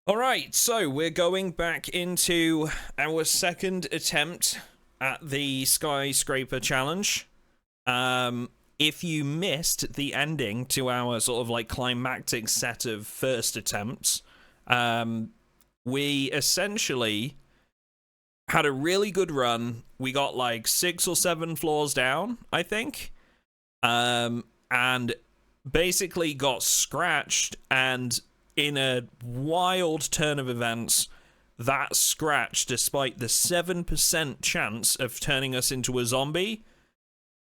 Alright, so we're going back into our second attempt at the Skyscraper challenge. If you missed the ending to our sort of like climactic set of first attempts, we essentially had a really good run. We got like 6 or 7 floors down, I think. And basically got scratched, and in a wild turn of events, that scratch, despite the 7% chance of turning us into a zombie,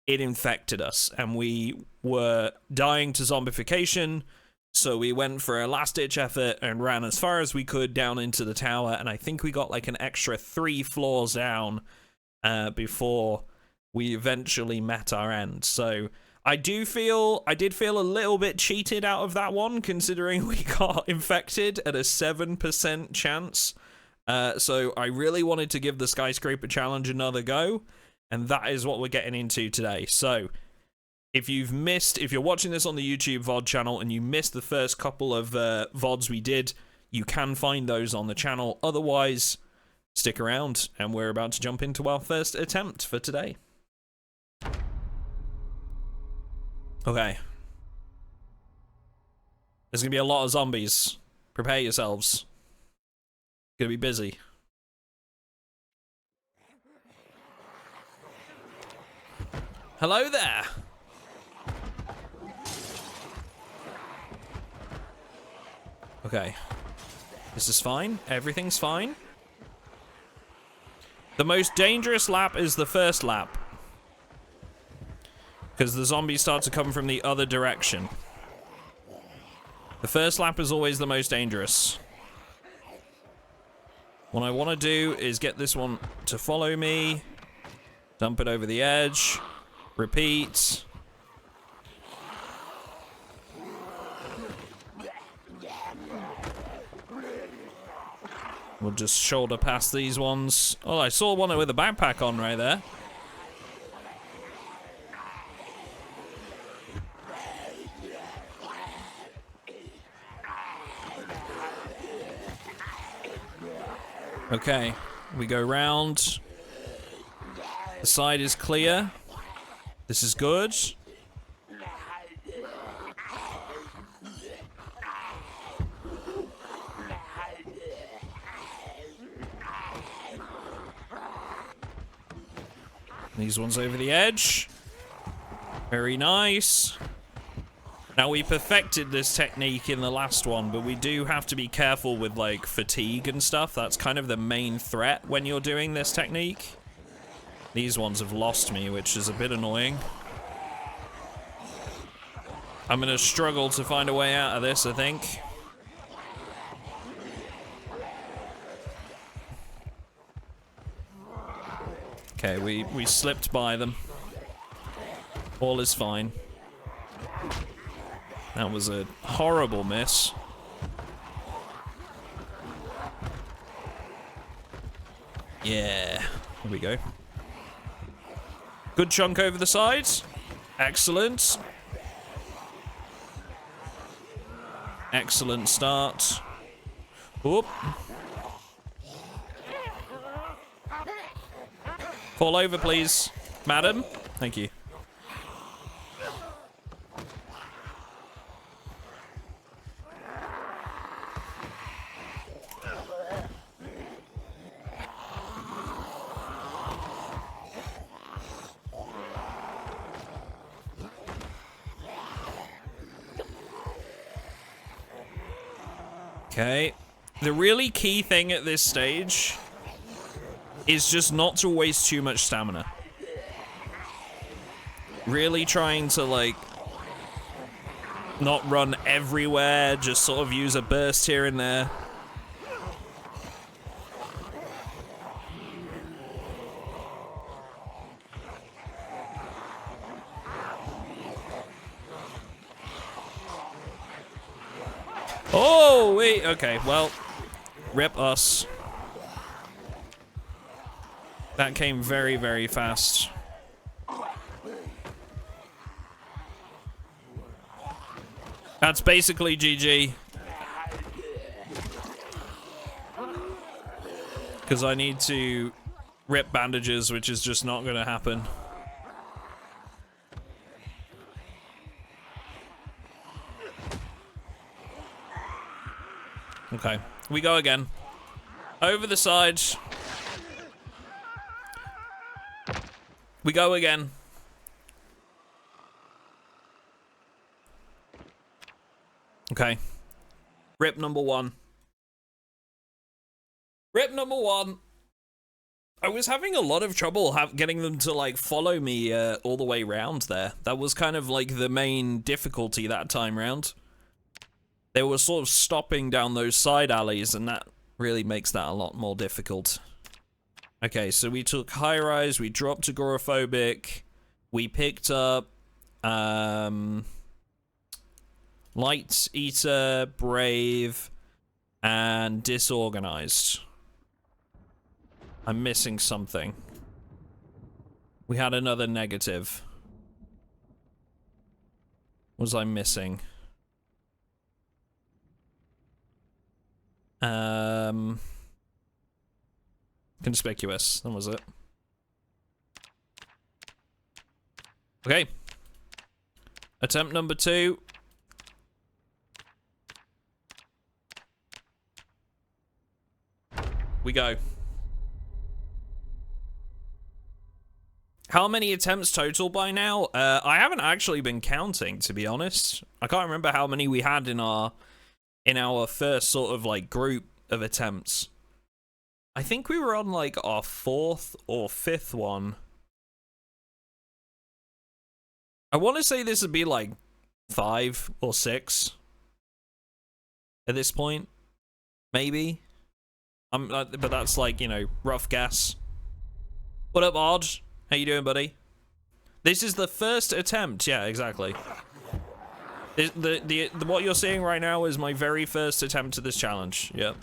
it infected us, and we were dying to zombification, so we went for a last-ditch effort and ran as far as we could down into the tower, and I think we got like an extra 3 floors down before we eventually met our end. So I did feel a little bit cheated out of that one, considering we got infected at a 7% chance. So I really wanted to give the Skyscraper challenge another go, and that is what we're getting into today. So if you're watching this on the YouTube VOD channel and you missed the first couple of VODs we did, you can find those on the channel. Otherwise, stick around, and we're about to jump into our first attempt for today. Okay. There's gonna be a lot of zombies. Prepare yourselves. Gonna be busy. Hello there. Okay. This is fine. Everything's fine. The most dangerous lap is the first lap, because the zombies start to come from the other direction. The first lap is always the most dangerous. What I want to do is get this one to follow me, dump it over the edge, repeat. We'll just shoulder past these ones. Oh, I saw one with a backpack on right there. Okay, we go round. The side is clear. This is good. These ones over the edge. Very nice. Now, we perfected this technique in the last one, but we do have to be careful with, like, fatigue and stuff. That's kind of the main threat when you're doing this technique. These ones have lost me, which is a bit annoying. I'm gonna struggle to find a way out of this, I think. Okay, we slipped by them. All is fine. That was a horrible miss. Yeah, here we go. Good chunk over the sides. Excellent. Excellent start. Oop. Fall over, please, madam. Thank you. Okay. The really key thing at this stage is just not to waste too much stamina. Really trying to, like, not run everywhere, just sort of use a burst here and there. Oh, wait, okay, well, rip us. That came very, very fast. That's basically GG. Because I need to rip bandages, which is just not going to happen. Okay, we go again. Over the side. We go again. Okay. Rip number one. Rip number one. I was having a lot of trouble getting them to, like, follow me all the way round there. That was kind of, like, the main difficulty that time round. They were sort of stopping down those side alleys, and that really makes that a lot more difficult. Okay, so we took high rise, we dropped agoraphobic, we picked up light eater, brave, and disorganized. I'm missing something. We had another negative. What was I missing? Conspicuous. That was it. Okay. Attempt number 2. We go. How many attempts total by now? I haven't actually been counting, to be honest. I can't remember how many we had in our first sort of, like, group of attempts. I think we were on, like, our 4th or 5th one. I want to say this would be, like, 5 or 6 at this point. Maybe. But that's, like, you know, rough guess. What up, Odd? How you doing, buddy? This is the first attempt. Yeah, exactly. What you're seeing right now is my very first attempt at this challenge. Yep.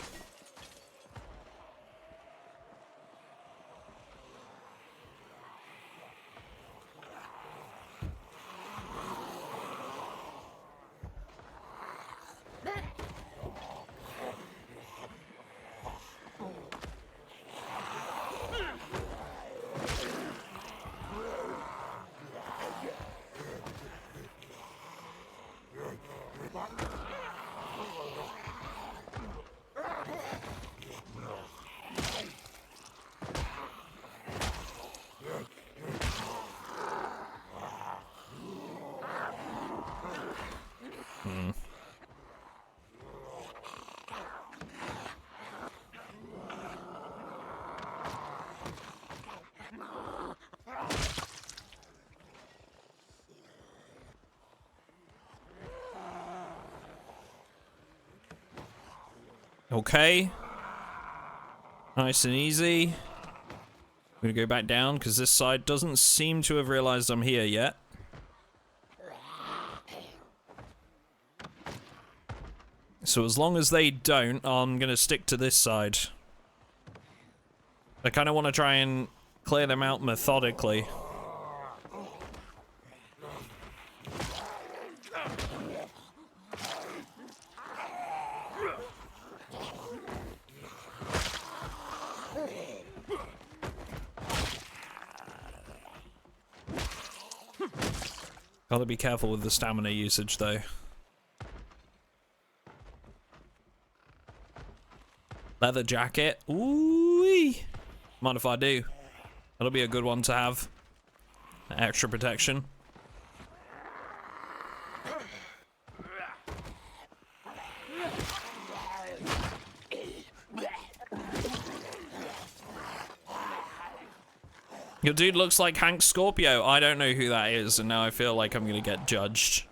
Okay. Nice and easy. I'm gonna go back down because this side doesn't seem to have realized I'm here yet. So as long as they don't, I'm gonna stick to this side. I kind of want to try and clear them out methodically. Gotta be careful with the stamina usage, though. Leather jacket. Ooh. Mind if I do? That'll be a good one to have. Extra protection. Your dude looks like Hank Scorpio. I don't know who that is, and now I feel like I'm gonna get judged.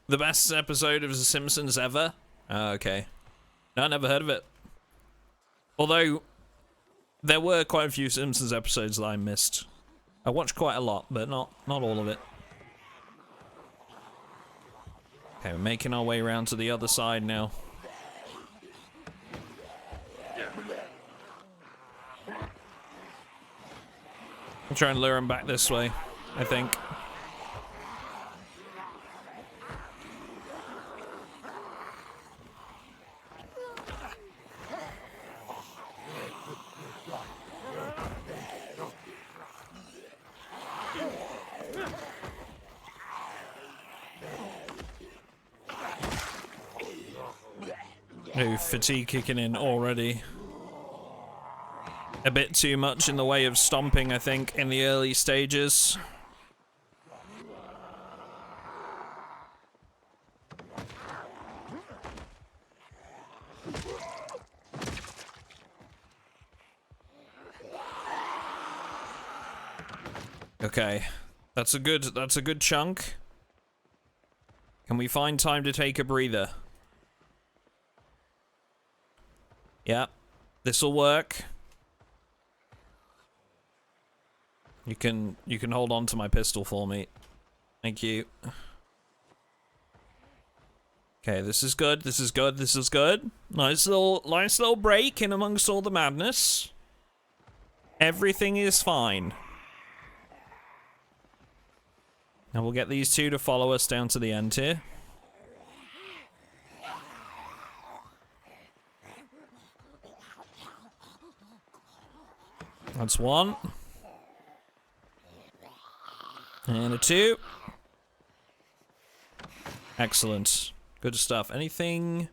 The best episode of The Simpsons ever? Okay. No, I never heard of it. Although, there were quite a few Simpsons episodes that I missed. I watched quite a lot, but not all of it. Okay, we're making our way around to the other side now. I'll try and lure him back this way, I think. Ooh, fatigue kicking in already. A bit too much in the way of stomping, I think, in the early stages. Okay, that's a good chunk. Can we find time to take a breather? Yeah, this'll work. You can hold on to my pistol for me. Thank you. Okay, this is good. This is good. This is good. Nice little break in amongst all the madness. Everything is fine. Now we'll get these two to follow us down to the end here. That's one. And a two. Excellent. Good stuff. Anything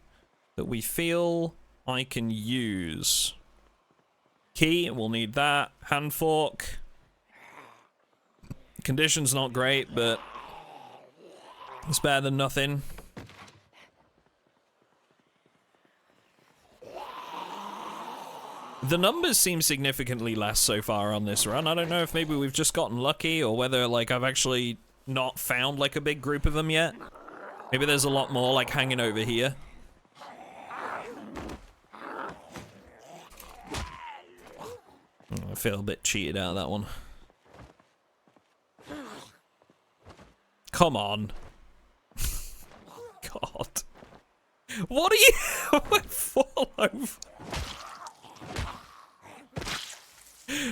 that we feel I can use? Key, we'll need that. Hand fork. Condition's not great, but it's better than nothing. The numbers seem significantly less so far on this run. I don't know if maybe we've just gotten lucky or whether, like, I've actually not found, like, a big group of them yet. Maybe there's a lot more, like, hanging over here. I feel a bit cheated out of that one. Come on. God. What are you... fall over.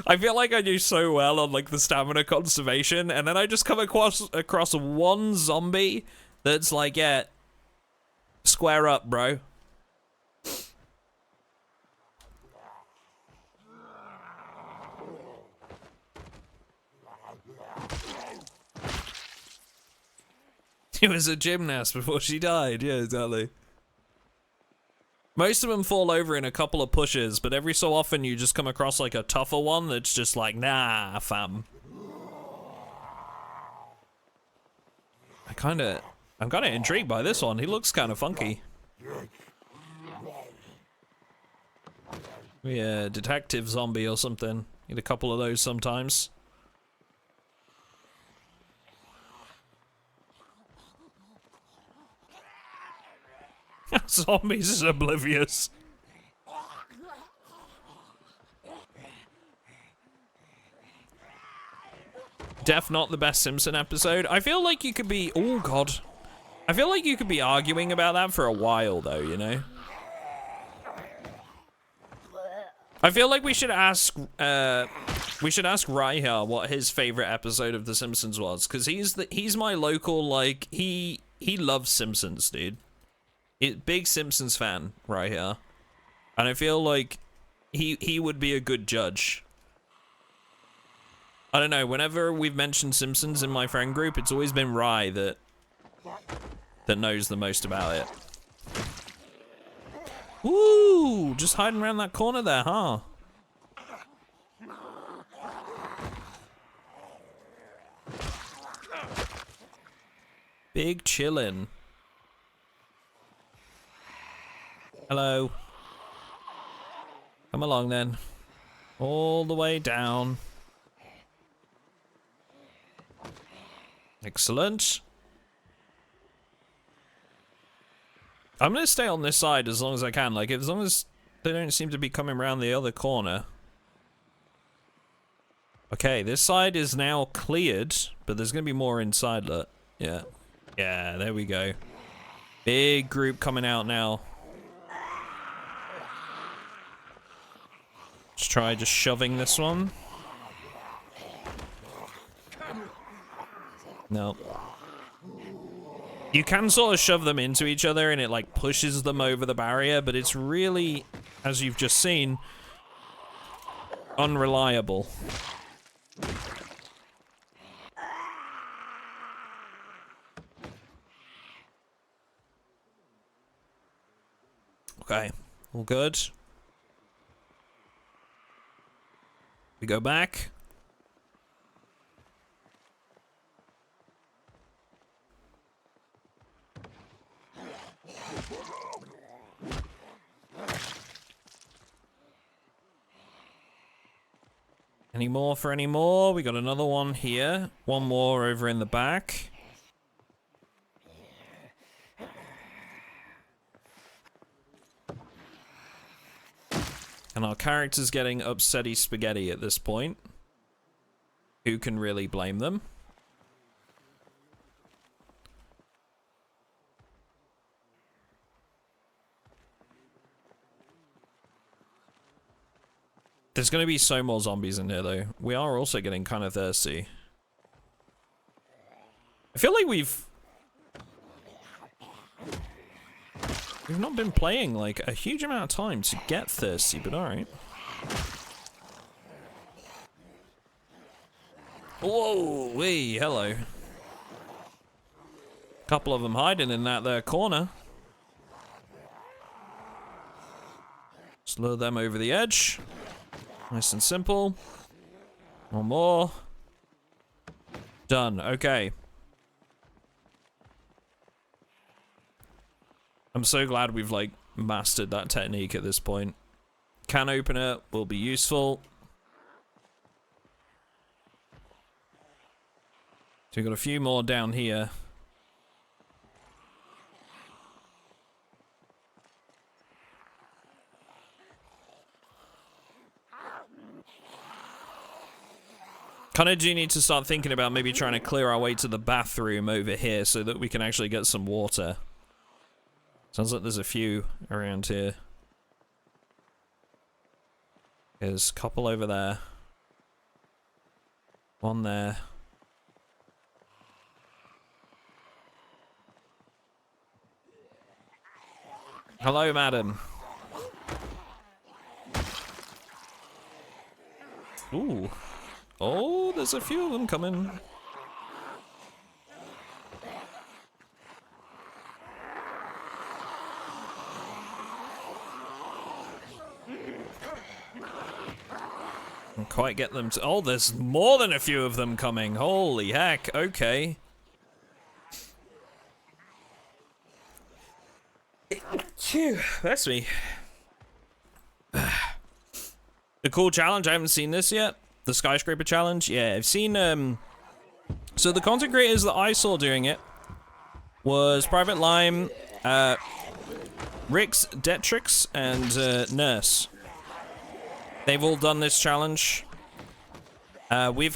I feel like I do so well on, like, the stamina conservation, and then I just come across one zombie that's like, yeah, square up, bro. She was a gymnast before she died. Yeah, exactly. Most of them fall over in a couple of pushes, but every so often you just come across like a tougher one that's just like, nah, fam. I'm kind of intrigued by this one. He looks kind of funky. Yeah, detective zombie or something. Need a couple of those sometimes. Zombies is oblivious. Def not the best Simpson episode. I feel like you could be... Oh, God. I feel like you could be arguing about that for a while, though, you know? I feel like we should ask Raiha what his favorite episode of The Simpsons was, because he's my local, like, he loves Simpsons, dude. Big Simpsons fan right here, and I feel like he would be a good judge. I don't know, whenever we've mentioned Simpsons in my friend group, it's always been Rai that knows the most about it. Ooh, just hiding around that corner there, huh? Big chillin'. Hello. Come along then. All the way down. Excellent. I'm gonna stay on this side as long as I can. Like, as long as they don't seem to be coming around the other corner. Okay, this side is now cleared, but there's gonna be more inside. Look. Yeah. Yeah, there we go. Big group coming out now. Let's try just shoving this one. No. You can sort of shove them into each other and it like pushes them over the barrier, but it's really, as you've just seen, unreliable. Okay, all good. We go back. Any more for any more? We got another one here. One more over in the back. And our character's getting upsetty spaghetti at this point. Who can really blame them? There's going to be so more zombies in here, though. We are also getting kind of thirsty. I feel like we've not been playing, like, a huge amount of time to get thirsty, but alright. Whoa, wee, hello. Couple of them hiding in that there corner. Just lure them over the edge. Nice and simple. One more. Done. Okay. I'm so glad we've, like, mastered that technique at this point. Can opener will be useful. So we've got a few more down here. Kind of do need to start thinking about maybe trying to clear our way to the bathroom over here so that we can actually get some water. Sounds like there's a few around here. There's a couple over there. One there. Hello, madam. Ooh. Oh, there's a few of them coming. Can't quite get them to... Oh, there's more than a few of them coming. Holy heck, okay. Phew, that's me. The cool challenge, I haven't seen this yet. The Skyscraper challenge? Yeah, I've seen, so the content creators that I saw doing it was Private Lime, Rix, Detrix, and Nurse. They've all done this challenge. We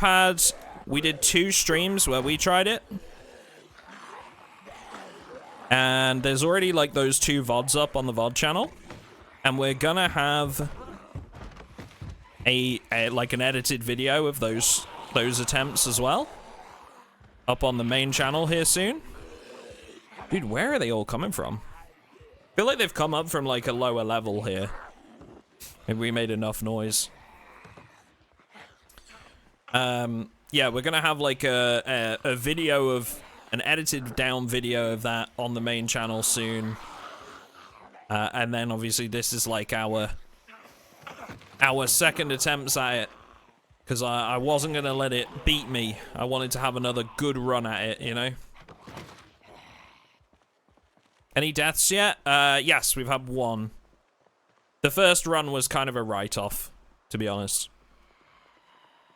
did 2 streams where we tried it. And there's already, like, those 2 VODs up on the VOD channel. And we're gonna have like an edited video of those attempts as well up on the main channel here soon. Dude, where are they all coming from? I feel like they've come up from like a lower level here. Maybe we made enough noise. Yeah, we're gonna have like a video of an edited down video of that on the main channel soon. And then obviously this is like our second attempts at it, because I wasn't going to let it beat me. I wanted to have another good run at it, you know? Any deaths yet? Yes, we've had 1. The first run was kind of a write-off, to be honest.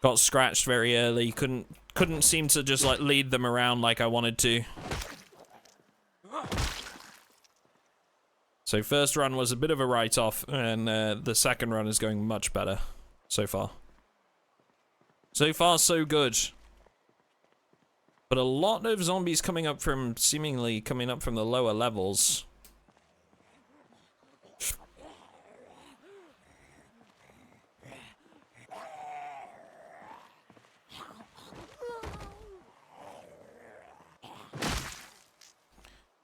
Got scratched very early, couldn't seem to just like lead them around like I wanted to. So first run was a bit of a write-off, and the second run is going much better so far. So far, so good. But a lot of zombies seemingly coming up from the lower levels.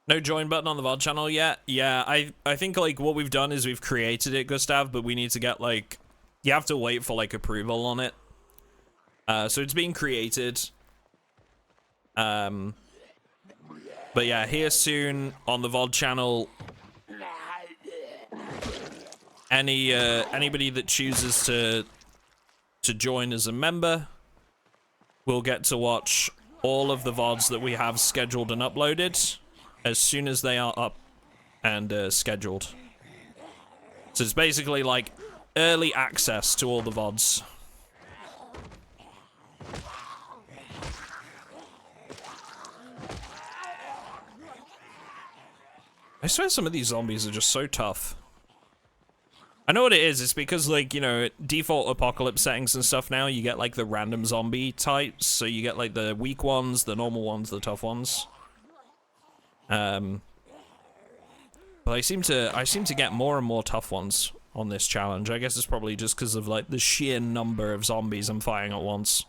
No join button on the VOD channel yet? Yeah, I think, like, what we've done is we've created it, Gustav, but we need to get, like... You have to wait for, like, approval on it. So it's being created. But yeah, here soon on the VOD channel. Anybody that chooses to join as a member will get to watch all of the VODs that we have scheduled and uploaded as soon as they are up and scheduled. So it's basically like early access to all the VODs. I swear some of these zombies are just so tough. I know what it is. It's because, like, you know, default apocalypse settings and stuff now, you get, like, the random zombie types. So you get, like, the weak ones, the normal ones, the tough ones. But I seem to get more and more tough ones on this challenge. I guess it's probably just because of, like, the sheer number of zombies I'm fighting at once.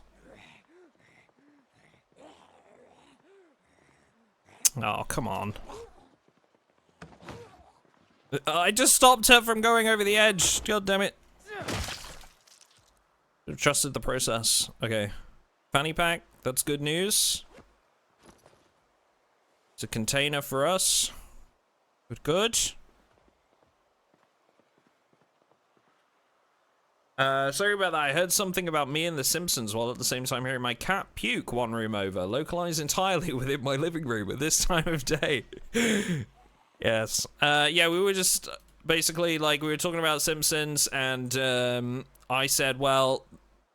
Oh, come on. I just stopped her from going over the edge. God damn it. Trusted the process. Okay. Fanny pack. That's good news. It's a container for us. Good, good. Sorry about that. I heard something about me and The Simpsons while at the same time hearing my cat puke one room over. Localized entirely within my living room at this time of day. Yes. Yeah, we were just basically, like, we were talking about Simpsons, and I said, well,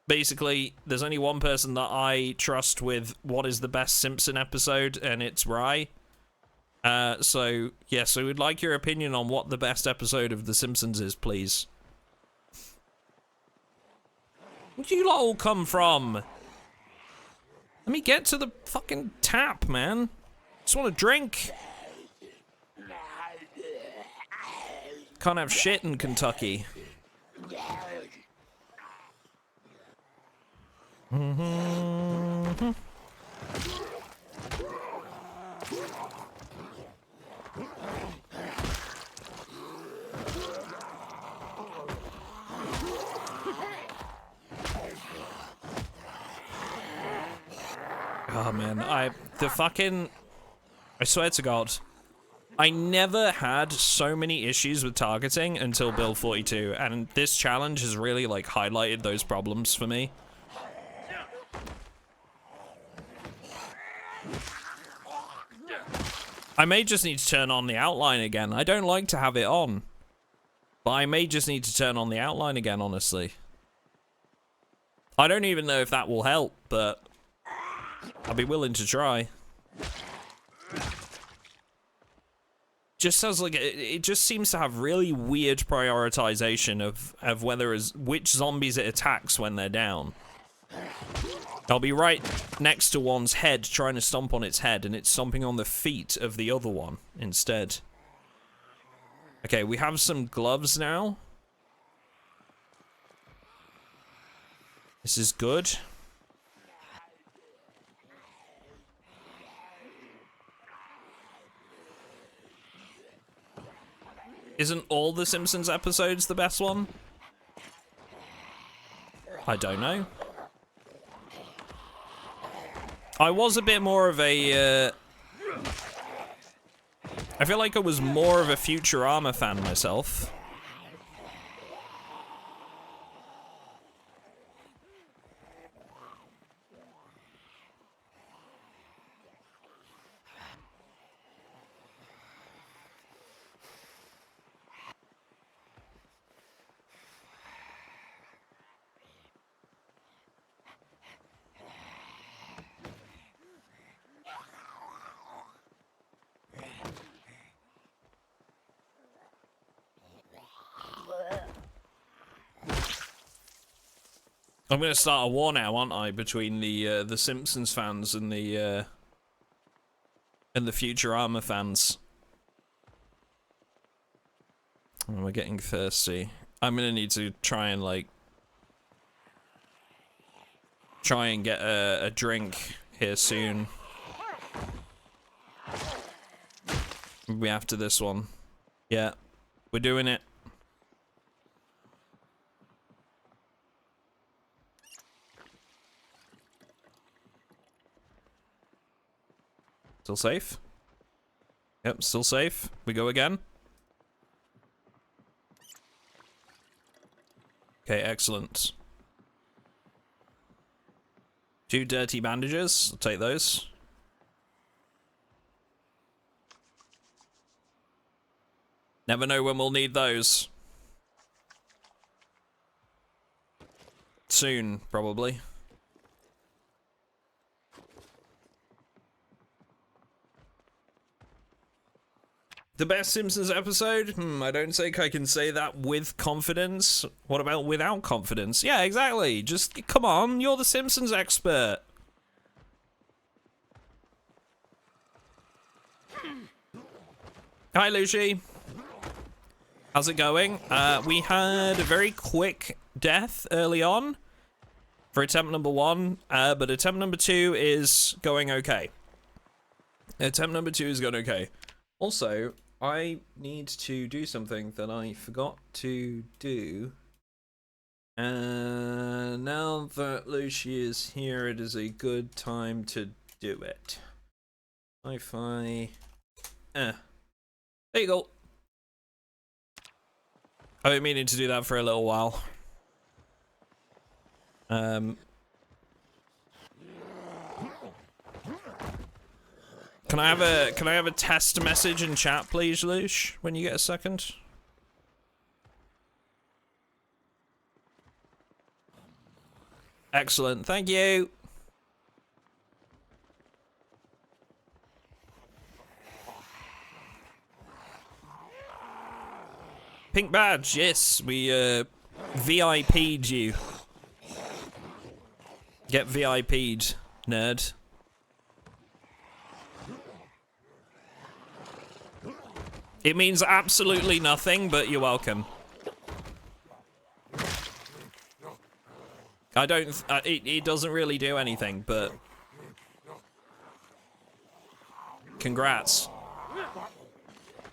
basically, there's only one person that I trust with what is the best Simpson episode, and it's Rye. So, yeah, so we'd like your opinion on what the best episode of The Simpsons is, please. Where do you lot all come from? Let me get to the fucking tap, man. Just want a drink. Can't have shit in Kentucky. Oh man, I swear to God, I never had so many issues with targeting until build 42, and this challenge has really, like, highlighted those problems for me. I may just need to turn on the outline again. I don't like to have it on, but I may just need to turn on the outline again, honestly. I don't even know if that will help, but I'll be willing to try. Just sounds like it just seems to have really weird prioritization of which zombies it attacks when they're down. I'll be right next to one's head trying to stomp on its head, and it's stomping on the feet of the other one instead. Okay, we have some gloves now. This is good. Isn't all the Simpsons episodes the best one? I don't know. I was a bit more of a, I feel like I was more of a Futurama fan myself. I'm gonna start a war now, aren't I, between the Simpsons fans and the Futurama fans. Oh, we're getting thirsty. I'm gonna need to try and get a drink here soon. Maybe after this one. Yeah, we're doing it. Still safe? Yep, still safe. We go again. Okay, excellent. 2 dirty bandages. I'll take those. Never know when we'll need those. Soon, probably. The best Simpsons episode? I don't think I can say that with confidence. What about without confidence? Yeah, exactly. Just, come on, you're the Simpsons expert. Hi, Lucy. How's it going? We had a very quick death early on for attempt number 1, but attempt number 2 is going okay. Attempt number 2 is going okay. Also, I need to do something that I forgot to do. And now that Lucy is here, it is a good time to do it. Hi-fi. There you go. I've been meaning to do that for a little while. Can I have a test message in chat, please, Lush, when you get a second? Excellent, thank you. Pink badge, yes, we VIP'd you. Get VIP'd, nerd. It means absolutely nothing, but you're welcome. I don't, it doesn't really do anything, but congrats.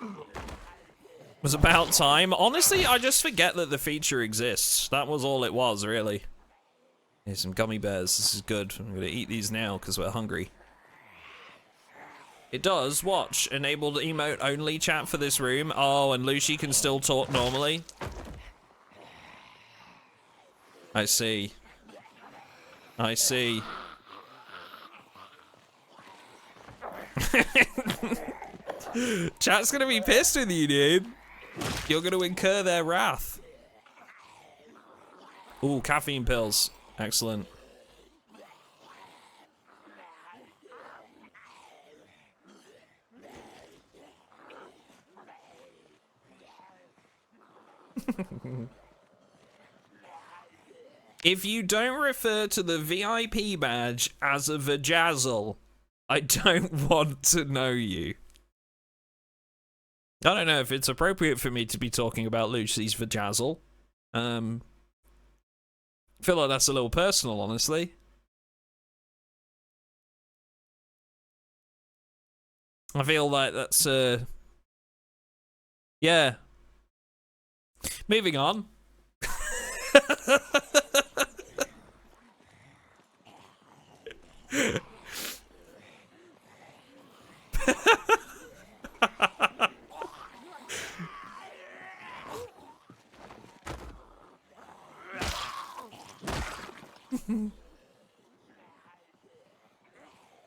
It was about time. Honestly, I just forget that the feature exists. That was all it was, really. Here's some gummy bears. This is good. I'm gonna eat these now because we're hungry. It does. Watch. Enabled emote only chat for this room. Oh, and Lucy can still talk normally. I see. I see. Chat's gonna be pissed with you, dude. You're gonna incur their wrath. Ooh, caffeine pills. Excellent. If you don't refer to the VIP badge as a vajazzle, I don't want to know you. I don't know if it's appropriate for me to be talking about Lucy's vajazzle. I feel like that's a little personal, honestly. I feel like that's, yeah. Moving on.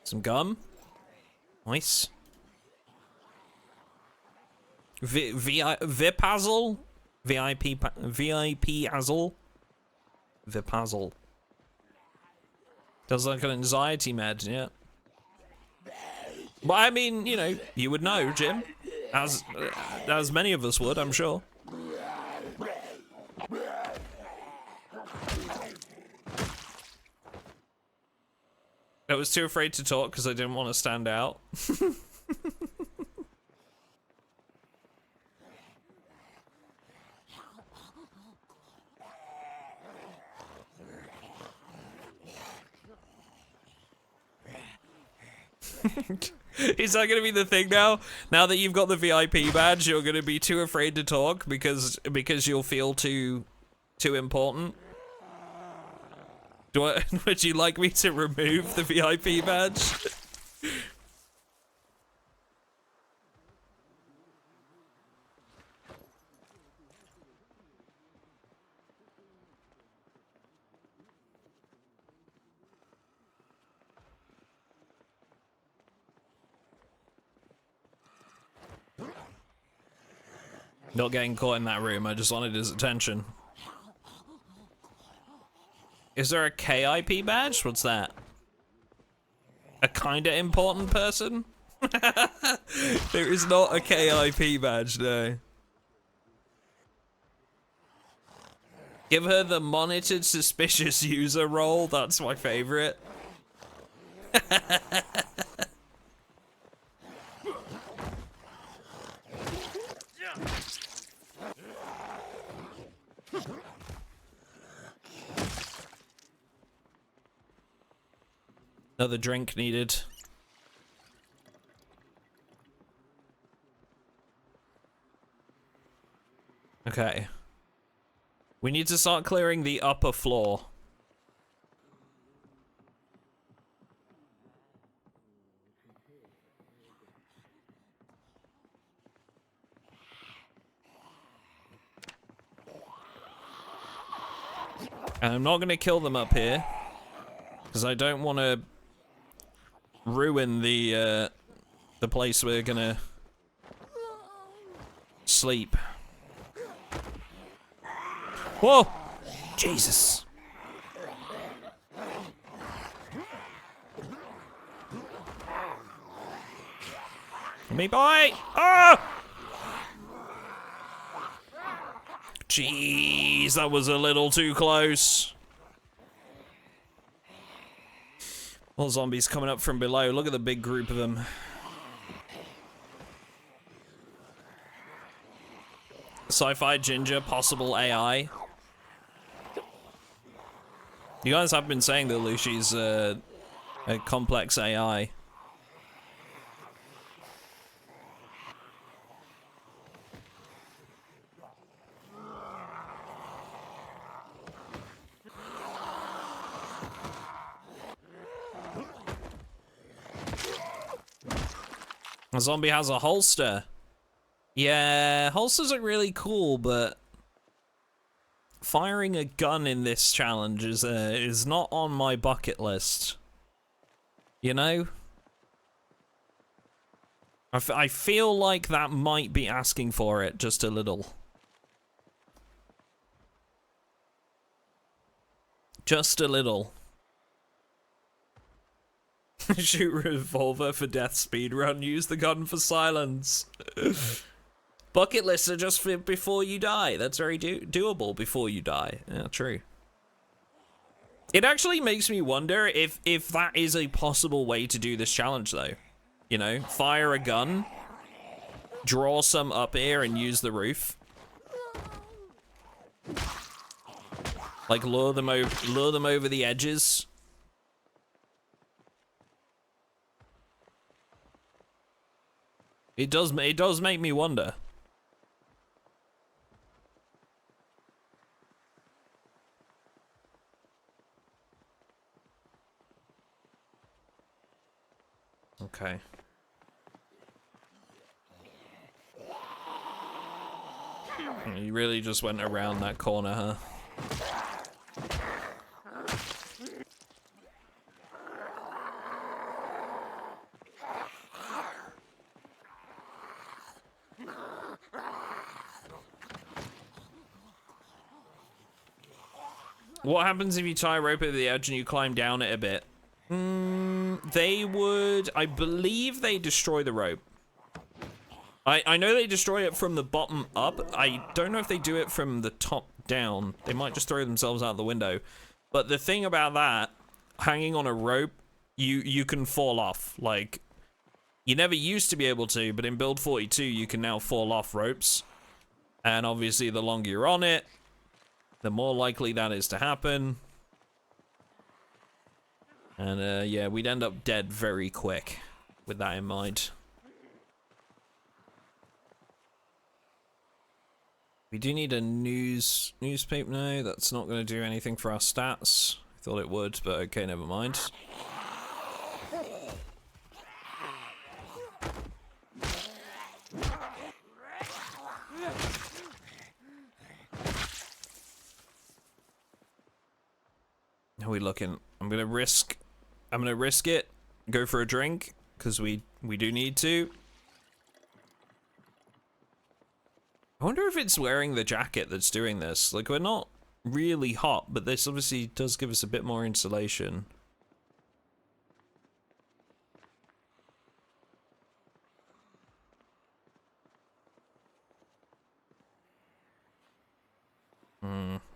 Some gum. Nice. Vipazzle? VIP-azzle? Vipazzle. Does like an anxiety med, yeah. But I mean, you know, you would know, Jim. As many of us would, I'm sure. I was too afraid to talk because I didn't want to stand out. Is that going to be the thing now? Now that you've got the VIP badge, you're going to be too afraid to talk because you'll feel too important? Would you like me to remove the VIP badge? Not getting caught in that room, I just wanted his attention. Is there a KIP badge? What's that? A kinda important person? There is not a KIP badge, no. Give her the monitored suspicious user role, that's my favorite. Another drink needed. Okay. We need to start clearing the upper floor. And I'm not going to kill them up here, because I don't want to ruin the place we're gonna sleep. Whoa! Jesus. Me boy! Ah! Jeez, that was a little too close. All zombies coming up from below. Look at the big group of them. Sci-fi ginger, possible AI. You guys have been saying that Lucy's a complex AI. A zombie has a holster. Yeah, holsters are really cool, but firing a gun in this challenge is not on my bucket list. You know? I feel like that might be asking for it just a little. Just a little. Shoot revolver for death speedrun. Use the gun for silence. Bucket lists are just for before you die. That's very doable before you die. Yeah, true. It actually makes me wonder if that is a possible way to do this challenge, though. You know, fire a gun, draw some up here, and use the roof. Like lure them over the edges. It does make me wonder. Okay. You really just went around that corner, huh? What happens if you tie a rope at the edge and you climb down it a bit? They would... I believe they destroy the rope. I know they destroy it from the bottom up. I don't know if they do it from the top down. They might just throw themselves out the window. But the thing about that, hanging on a rope, you can fall off. Like, you never used to be able to, but in build 42 you can now fall off ropes. And obviously the longer you're on it, the more likely that is to happen. And yeah, we'd end up dead very quick with that in mind. We do need a newspaper. No, that's not going to do anything for our stats. I thought it would, but okay, never mind. How are we looking? I'm gonna risk it. Go for a drink because we do need to. I wonder if it's wearing the jacket that's doing this. Like, we're not really hot, but this obviously does give us a bit more insulation.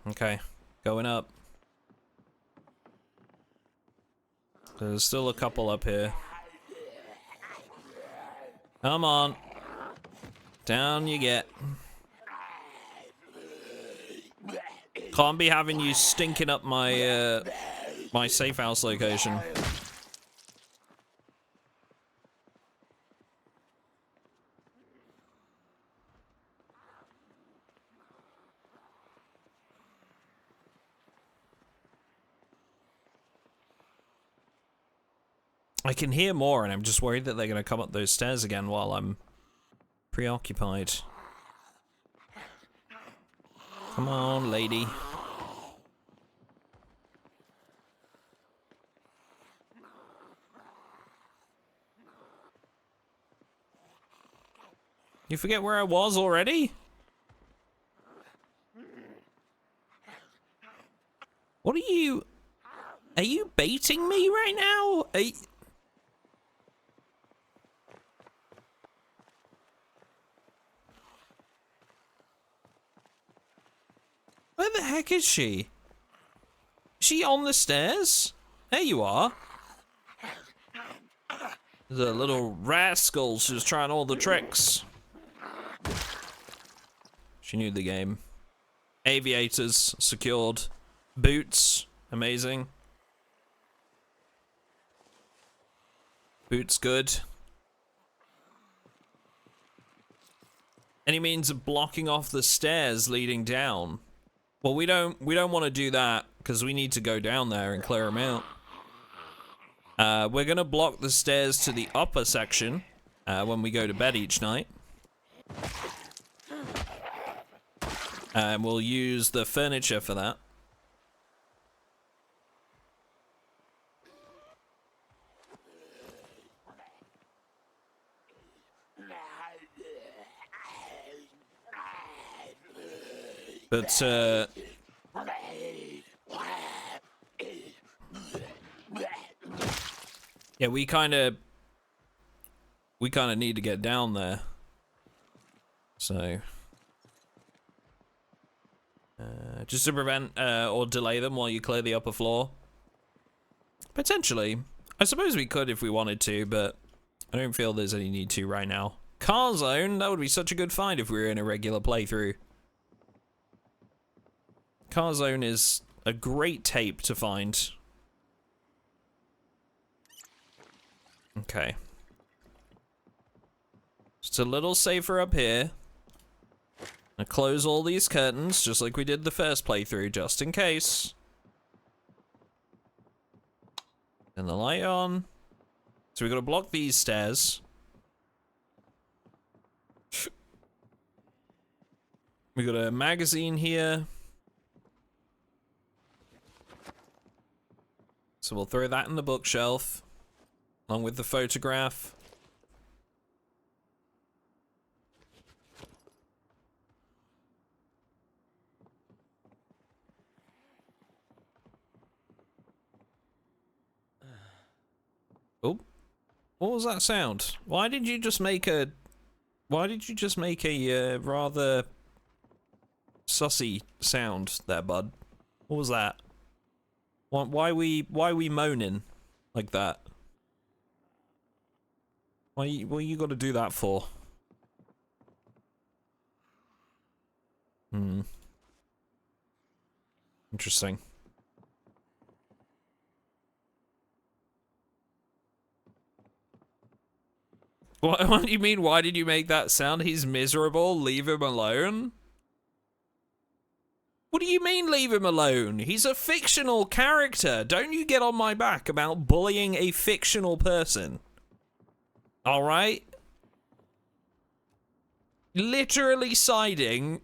Okay. Going up. There's still a couple up here. Come on. Down you get. Can't be having you stinking up my my safe house location. I can hear more, and I'm just worried that they're going to come up those stairs again while I'm preoccupied. Come on, lady. You forget where I was already? What are you baiting me right now? Where the heck is she? Is she on the stairs? There you are. The little rascal, she's trying all the tricks. She knew the game. Aviators secured. Boots, amazing. Boots good. Any means of blocking off the stairs leading down? Well, we don't want to do that because we need to go down there and clear them out. We're gonna block the stairs to the upper section when we go to bed each night. And we'll use the furniture for that. But, yeah, we kind of need to get down there. So, just to prevent or delay them while you clear the upper floor. Potentially. I suppose we could if we wanted to, but I don't feel there's any need to right now. Car Zone, that would be such a good find if we were in a regular playthrough. Car Zone is a great tape to find. Okay. It's a little safer up here. I'll close all these curtains, just like we did the first playthrough, just in case. And the light on. So we've got to block these stairs. We got a magazine here. So we'll throw that in the bookshelf, along with the photograph. Oh, what was that sound? Why did you just make a rather sussy sound there, bud? What was that? Why we moaning like that? What you got to do that for? Hmm. Interesting. What do you mean? Why did you make that sound? He's miserable. Leave him alone. What do you mean, leave him alone? He's a fictional character. Don't you get on my back about bullying a fictional person. All right? Literally siding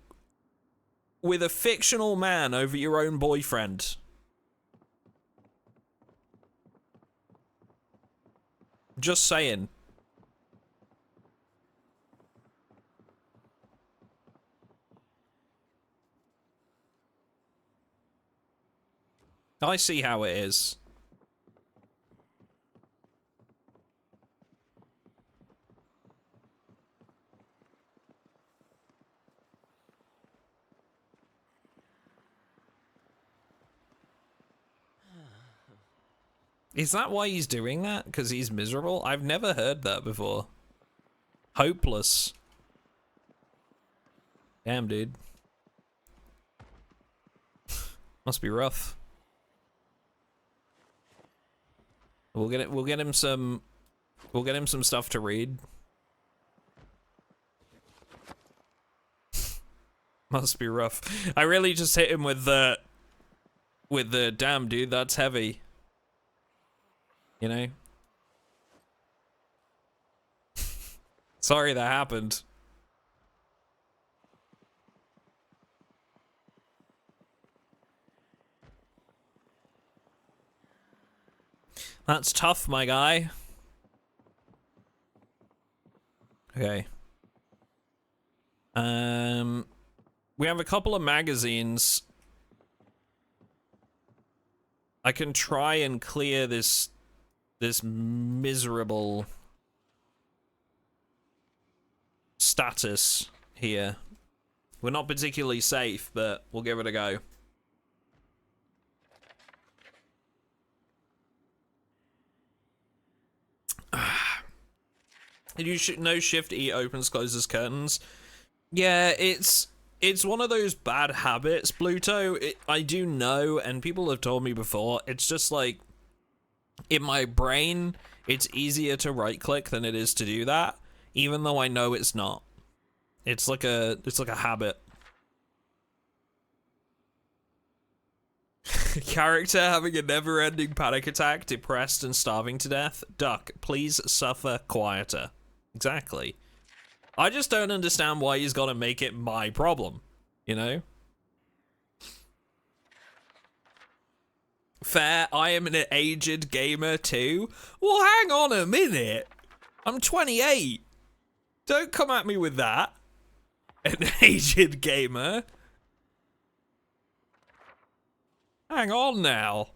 with a fictional man over your own boyfriend. Just saying. I see how it is. Is that why he's doing that? Because he's miserable? I've never heard that before. Hopeless. Damn, dude. Must be rough. We'll get him some stuff to read. Must be rough. I really just hit him with the damn, dude, that's heavy. You know? Sorry that happened. That's tough, my guy. Okay. We have a couple of magazines. I can try and clear this miserable status here. We're not particularly safe, but we'll give it a go. You should know Shift E opens, closes curtains. Yeah, it's one of those bad habits, Bluto. I do know, and people have told me before, it's just like, in my brain, it's easier to right click than it is to do that, even though I know it's not. It's like a habit. Character having a never-ending panic attack, depressed and starving to death. Duck, please suffer quieter. Exactly. I just don't understand why he's gotta make it my problem, you know? Fair, I am an aged gamer too. Well, hang on a minute. I'm 28. Don't come at me with that. An aged gamer. Hang on now.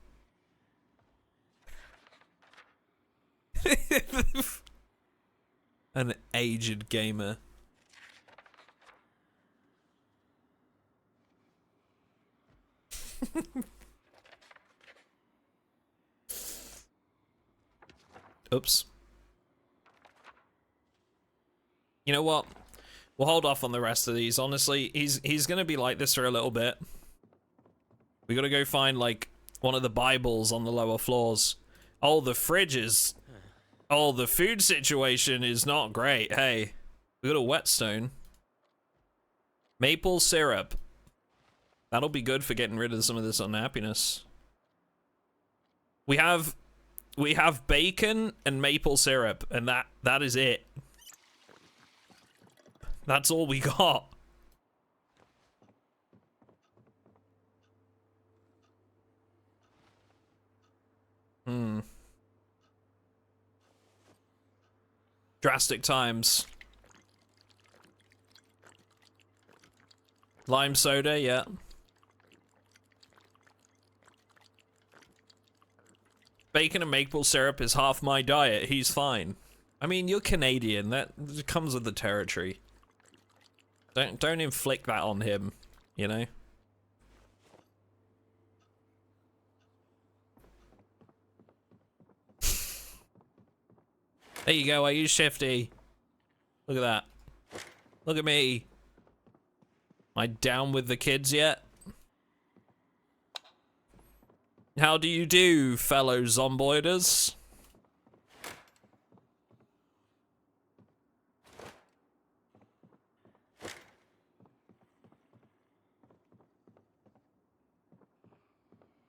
An aged gamer. Oops. You know what? We'll hold off on the rest of these. Honestly, he's gonna be like this for a little bit. We gotta go find, like, one of the Bibles on the lower floors. Oh, the fridges. Oh, the food situation is not great. Hey, we got a whetstone. Maple syrup. That'll be good for getting rid of some of this unhappiness. We have bacon and maple syrup, and that is it. That's all we got. Drastic times. Lime soda, yeah. Bacon and maple syrup is half my diet. He's fine. I mean, you're Canadian. That comes with the territory. Don't inflict that on him, you know? There you go, I use Shifty. Look at that. Look at me. Am I down with the kids yet? How do you do, fellow zomboiders?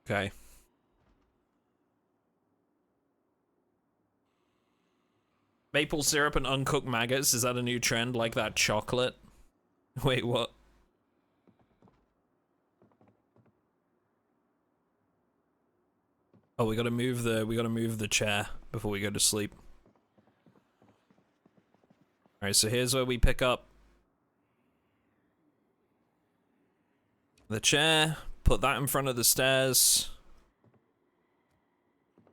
Okay. Maple syrup and uncooked maggots, is that a new trend like that chocolate? Wait, what? Oh, we gotta move the chair before we go to sleep. Alright, so here's where we pick up the chair, put that in front of the stairs.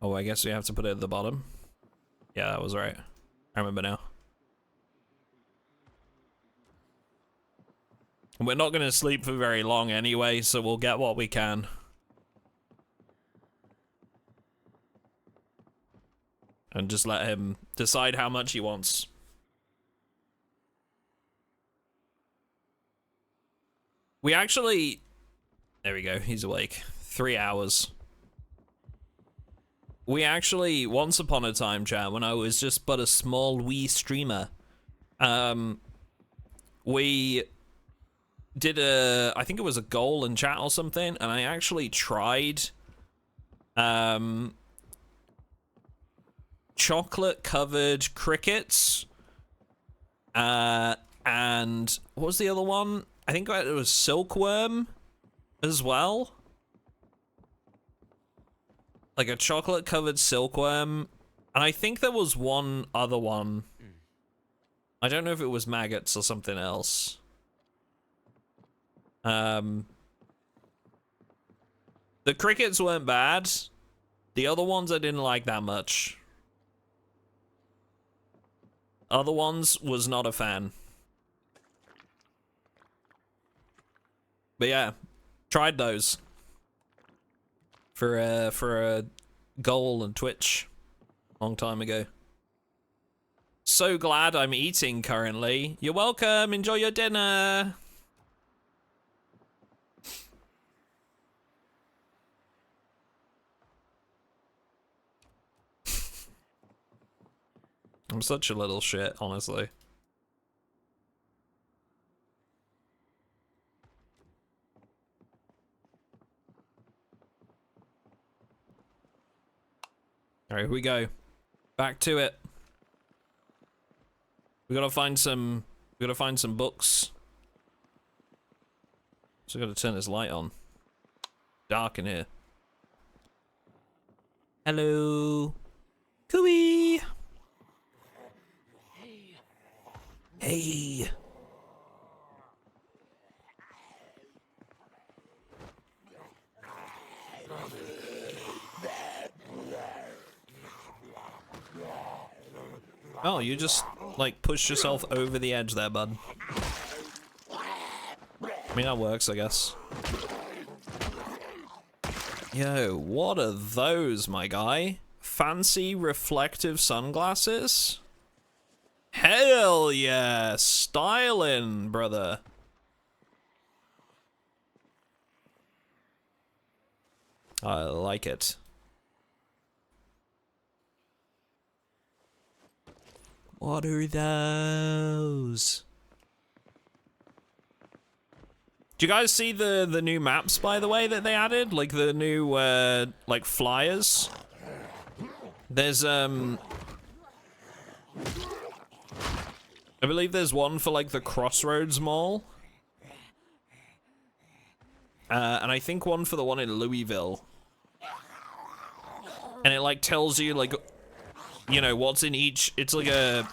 Oh, I guess we have to put it at the bottom. Yeah, that was right. I remember now. We're not gonna sleep for very long anyway, so we'll get what we can. And just let him decide how much he wants. We actually... There we go, he's awake. 3 hours. We actually, once upon a time, chat, when I was just but a small wee streamer, we did I think it was a goal in chat or something, and I actually tried, chocolate-covered crickets, and what was the other one? I think it was silkworm as well. Like a chocolate-covered silkworm, and I think there was one other one. I don't know if it was maggots or something else. The crickets weren't bad. The other ones I didn't like that much. Other ones was not a fan. But yeah, tried those. For a goal on Twitch, long time ago. So glad I'm eating currently. You're welcome. Enjoy your dinner. I'm such a little shit, honestly. Alright, here we go. Back to it. We gotta find some books. So I gotta turn this light on. Dark in here. Hello. Cooey. Hey. Oh, you just, like, pushed yourself over the edge there, bud. I mean, that works, I guess. Yo, what are those, my guy? Fancy reflective sunglasses? Hell yeah! Styling, brother. I like it. What are those? Do you guys see the new maps, by the way, that they added? Like the new like flyers? There's I believe there's one for like the Crossroads Mall. And I think one for the one in Louisville. And it like tells you like, you know, what's in each, it's like a,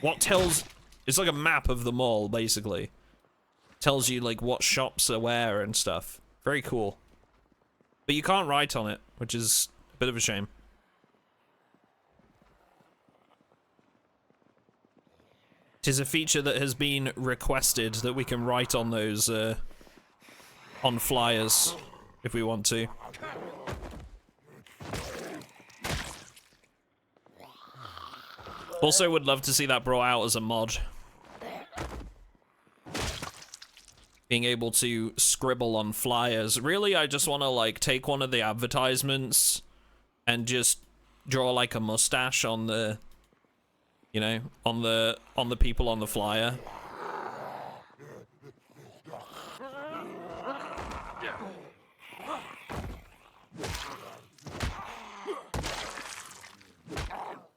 it's like a map of the mall, basically. Tells you, like, what shops are where and stuff. Very cool. But you can't write on it, which is a bit of a shame. It is a feature that has been requested, that we can write on those, on flyers, if we want to. Also would love to see that brought out as a mod. Being able to scribble on flyers. Really, I just want to, like, take one of the advertisements and just draw, like, a mustache on the, you know, on the people on the flyer.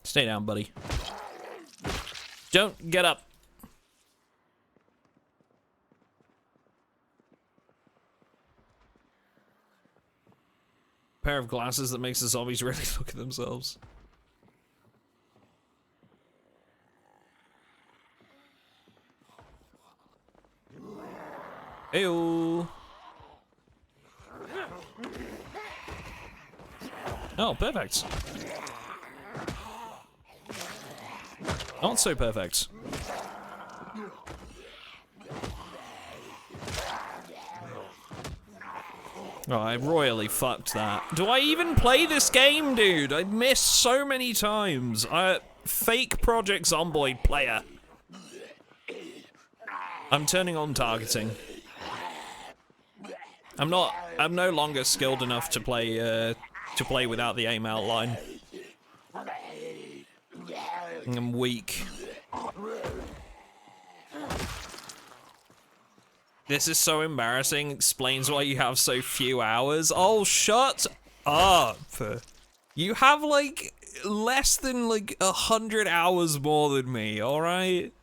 Stay down, buddy. Don't get up. Pair of glasses that makes the zombies really look at themselves. Ew. Oh, perfect. Not so perfect. Oh, I royally fucked that. Do I even play this game, dude? I missed so many times. Fake Project Zomboid player. I'm turning on targeting. I'm no longer skilled enough to play without the aim outline. I'm weak. This is so embarrassing. Explains why you have so few hours. Oh, shut up. You have, like, less than, like, 100 hours more than me, alright?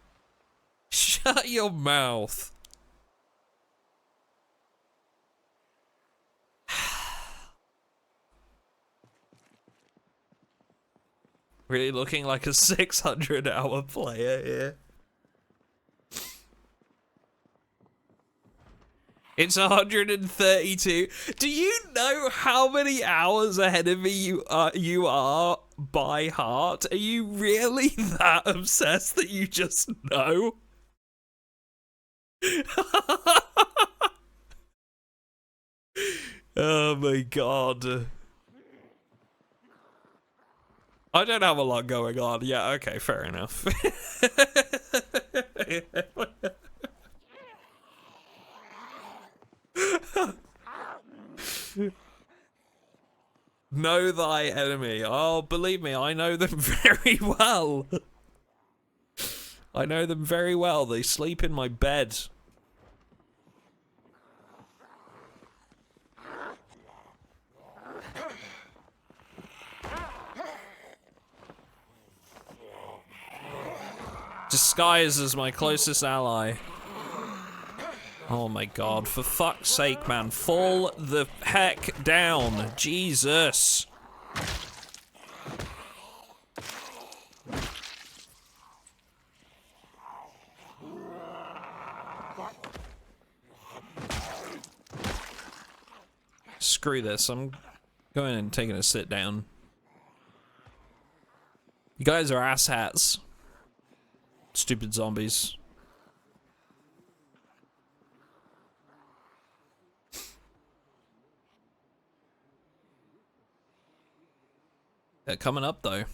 Shut your mouth. Really looking like a 600-hour player here. It's 132. Do you know how many hours ahead of me you are by heart? Are you really that obsessed that you just know? Oh my god. I don't have a lot going on. Yeah, okay, fair enough. Know thy enemy. Oh, believe me, I know them very well. I know them very well. They sleep in my bed. Disguise as my closest ally. Oh my god, for fuck's sake, man. Fall the heck down. Jesus. Screw this, I'm going and taking a sit down. You guys are asshats. Stupid zombies. They're coming up though.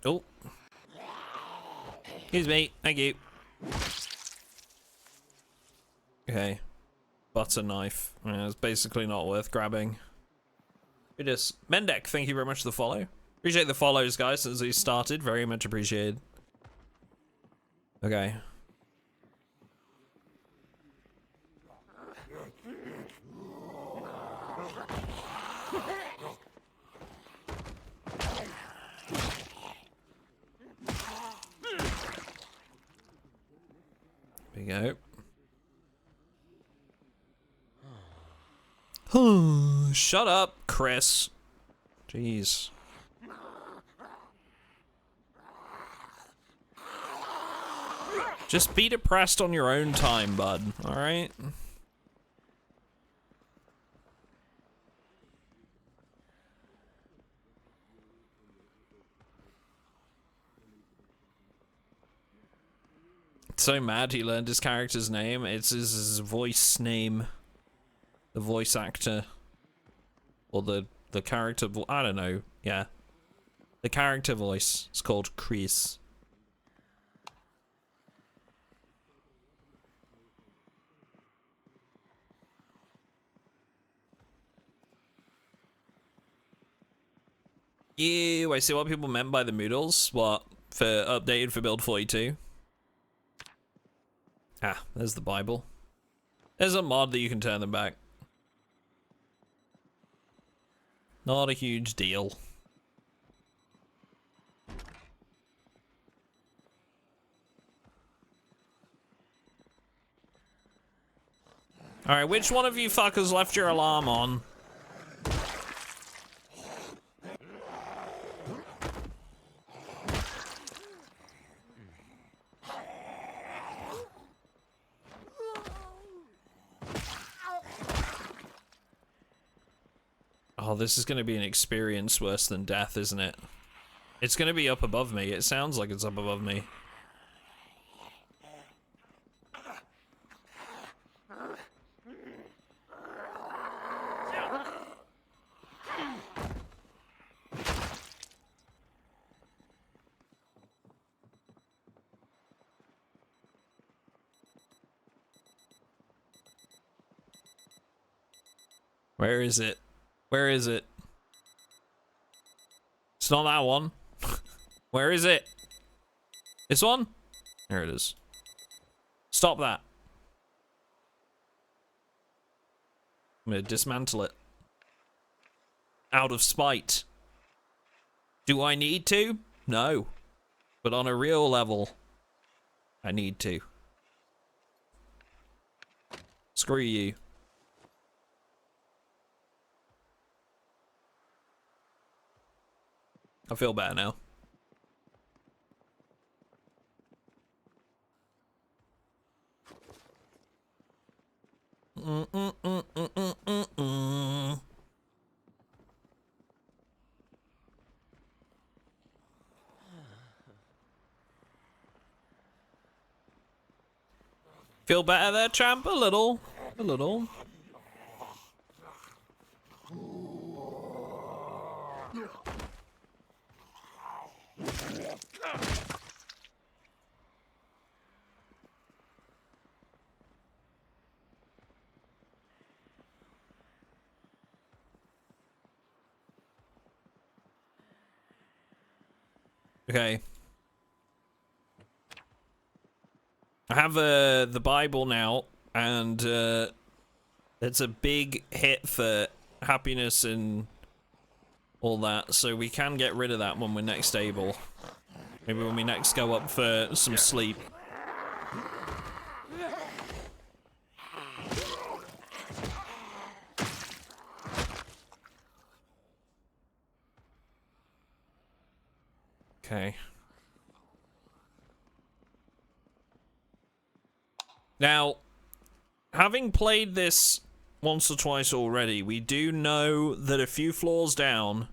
Oh. Excuse me, thank you. Okay. Butter knife. Yeah, it's basically not worth grabbing. It is. Mendek, thank you very much for the follow. Appreciate the follows, guys, since we started. Very much appreciated. Okay. There we go. Shut up, Chris. Jeez. Just be depressed on your own time, bud. Alright? So mad he learned his character's name. It's his voice name. The voice actor. Or the character, I don't know. Yeah. The character voice is called Chris. Ew, I see what people meant by the Moodles. What? For updated for build 42? Ah, there's the Bible. There's a mod that you can turn them back. Not a huge deal. Alright, which one of you fuckers left your alarm on? Oh, this is going to be an experience worse than death, isn't it? It's going to be up above me. It sounds like it's up above me. Where is it? Where is it? It's not that one. Where is it? This one? There it is. Stop that. I'm gonna dismantle it. Out of spite. Do I need to? No. But on a real level, I need to. Screw you. I feel better now. Feel better there, champ? A little. A little. Okay. I have the Bible now, and it's a big hit for happiness and all that, so we can get rid of that when we're next able. Maybe when we next go up for some sleep. Okay. Now, having played this once or twice already, we do know that a few floors down,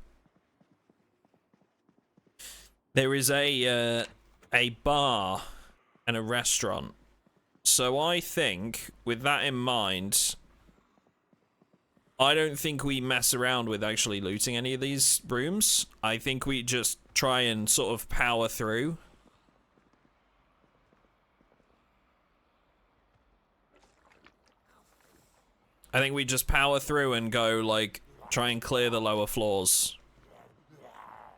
there is a bar and a restaurant. So I think, with that in mind, I don't think we mess around with actually looting any of these rooms. I think we just try and sort of power through. I think we just power through and go, like, try and clear the lower floors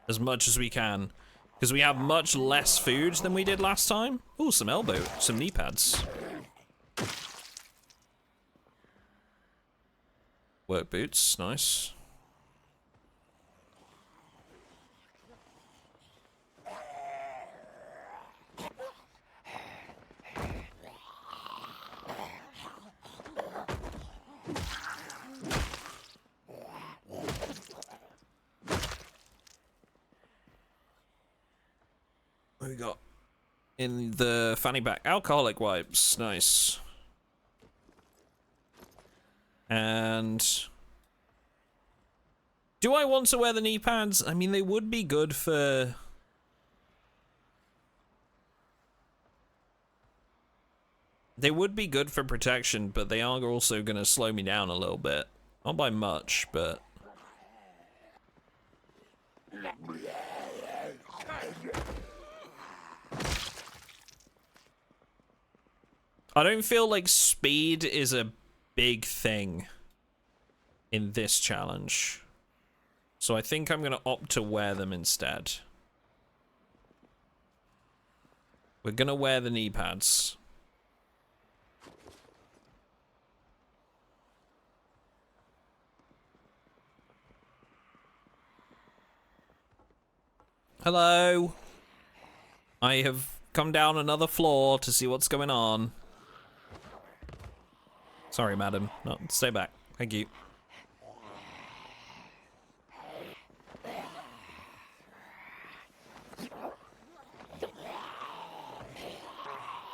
as much as we can. Because we have much less food than we did last time. Ooh, some knee pads. Work boots, nice. What we got in the fanny pack? Alcoholic wipes, nice. And do I want to wear the knee pads? I mean, they would be good for They would be good for protection, but they are also going to slow me down a little bit. Not by much, but... I don't feel like speed is a big thing in this challenge. So I think I'm going to opt to wear them instead. We're going to wear the knee pads. Hello. I have come down another floor to see what's going on. Sorry, madam. No, stay back. Thank you.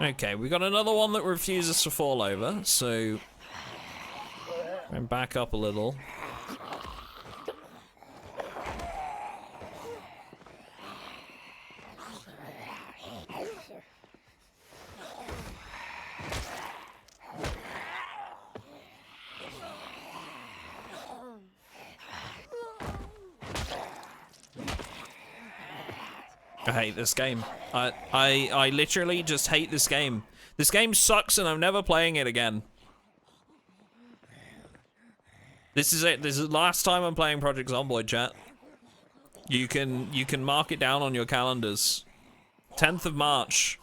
Okay, we got another one that refuses to fall over, so... I'm back up a little. I hate this game. I literally just hate this game. This game sucks and I'm never playing it again. This is it. This is the last time I'm playing Project Zomboid, chat. You can mark it down on your calendars. 10th of March.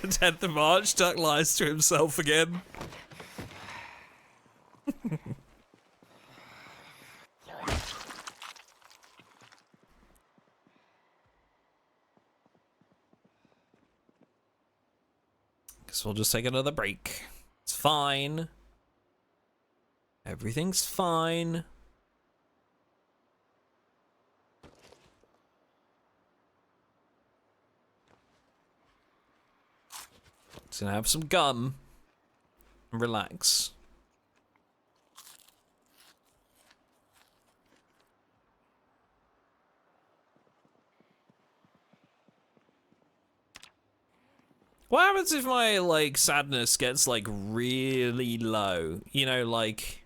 Tenth of March, Duck lies to himself again. Guess we'll just take another break. It's fine. Everything's fine. Just gonna have some gum and relax. What happens if my, like, sadness gets, like, really low? You know, like...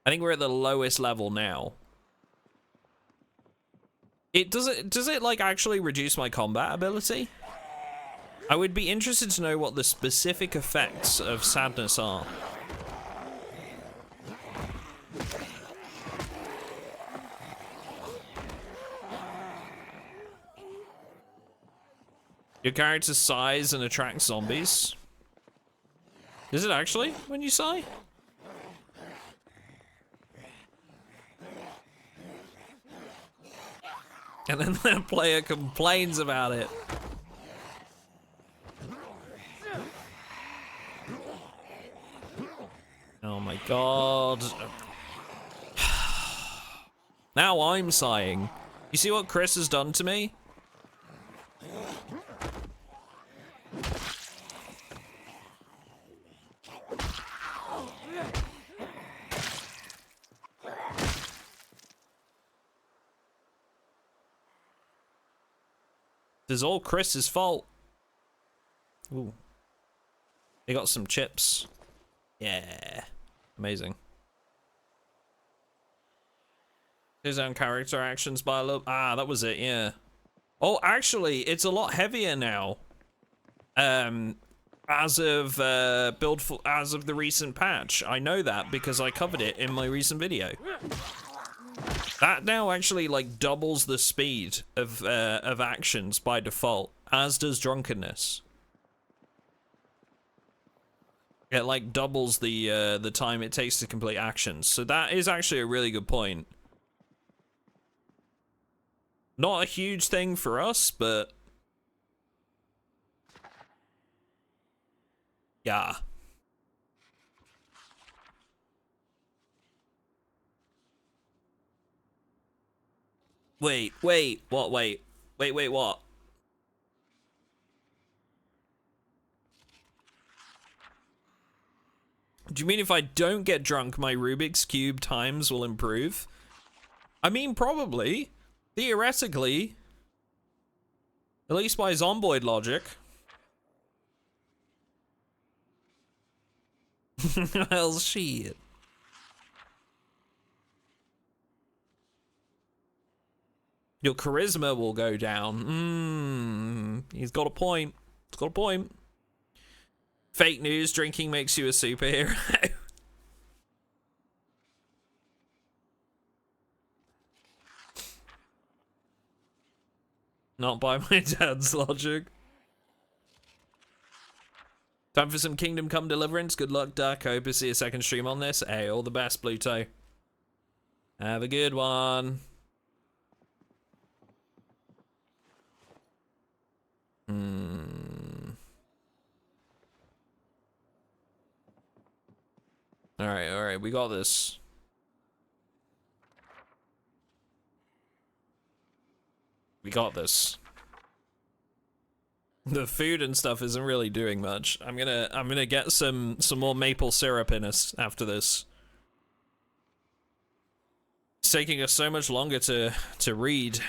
I think we're at the lowest level now. Does it, like, actually reduce my combat ability? I would be interested to know what the specific effects of sadness are. Your character sighs and attracts zombies. Is it actually when you sigh? And then the player complains about it. Oh my god. Now I'm sighing. You see what Chris has done to me? This is all Chris's fault. Ooh. They got some chips. Yeah. Amazing. His own character actions by a little... Ah, that was it, yeah. Oh, actually, it's a lot heavier now. As of the recent patch. I know that because I covered it in my recent video. That now actually, like, doubles the speed of actions by default, as does drunkenness. It, like, doubles the time it takes to complete actions. So that is actually a really good point. Not a huge thing for us, but... yeah. Wait, what, wait, what? Do you mean if I don't get drunk, my Rubik's Cube times will improve? I mean, probably. Theoretically. At least by Zomboid logic. Well, shit. Your charisma will go down. He's got a point. He's got a point. Fake news, drinking makes you a superhero. Not by my dad's logic. Time for some Kingdom Come Deliverance. Good luck, Duck. Hope to see a second stream on this. Hey, all the best, Pluto. Have a good one. Alright, we got this. We got this. The food and stuff isn't really doing much. I'm gonna get some more maple syrup in us after this. It's taking us so much longer to read,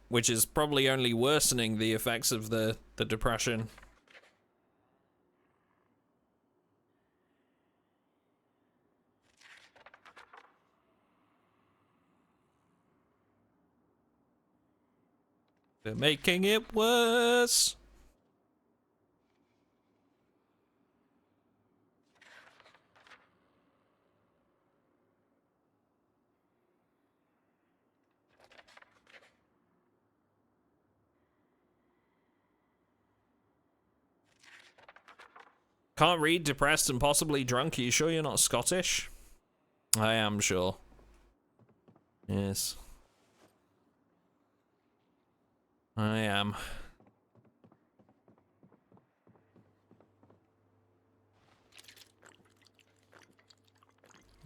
which is probably only worsening the effects of the depression. They're making it worse. Can't read, depressed, and possibly drunk. Are you sure you're not Scottish? I am sure. Yes. I am.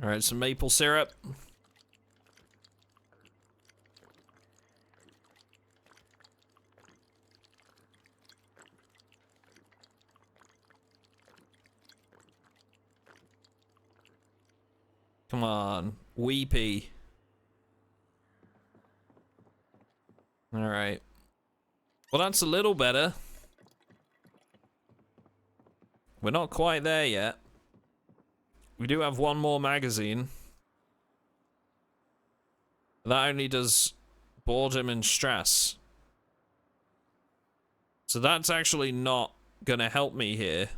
Alright, some maple syrup. Come on, weepy. Alright. Well, that's a little better. We're not quite there yet. We do have one more magazine. That only does boredom and stress. So that's actually not gonna help me here.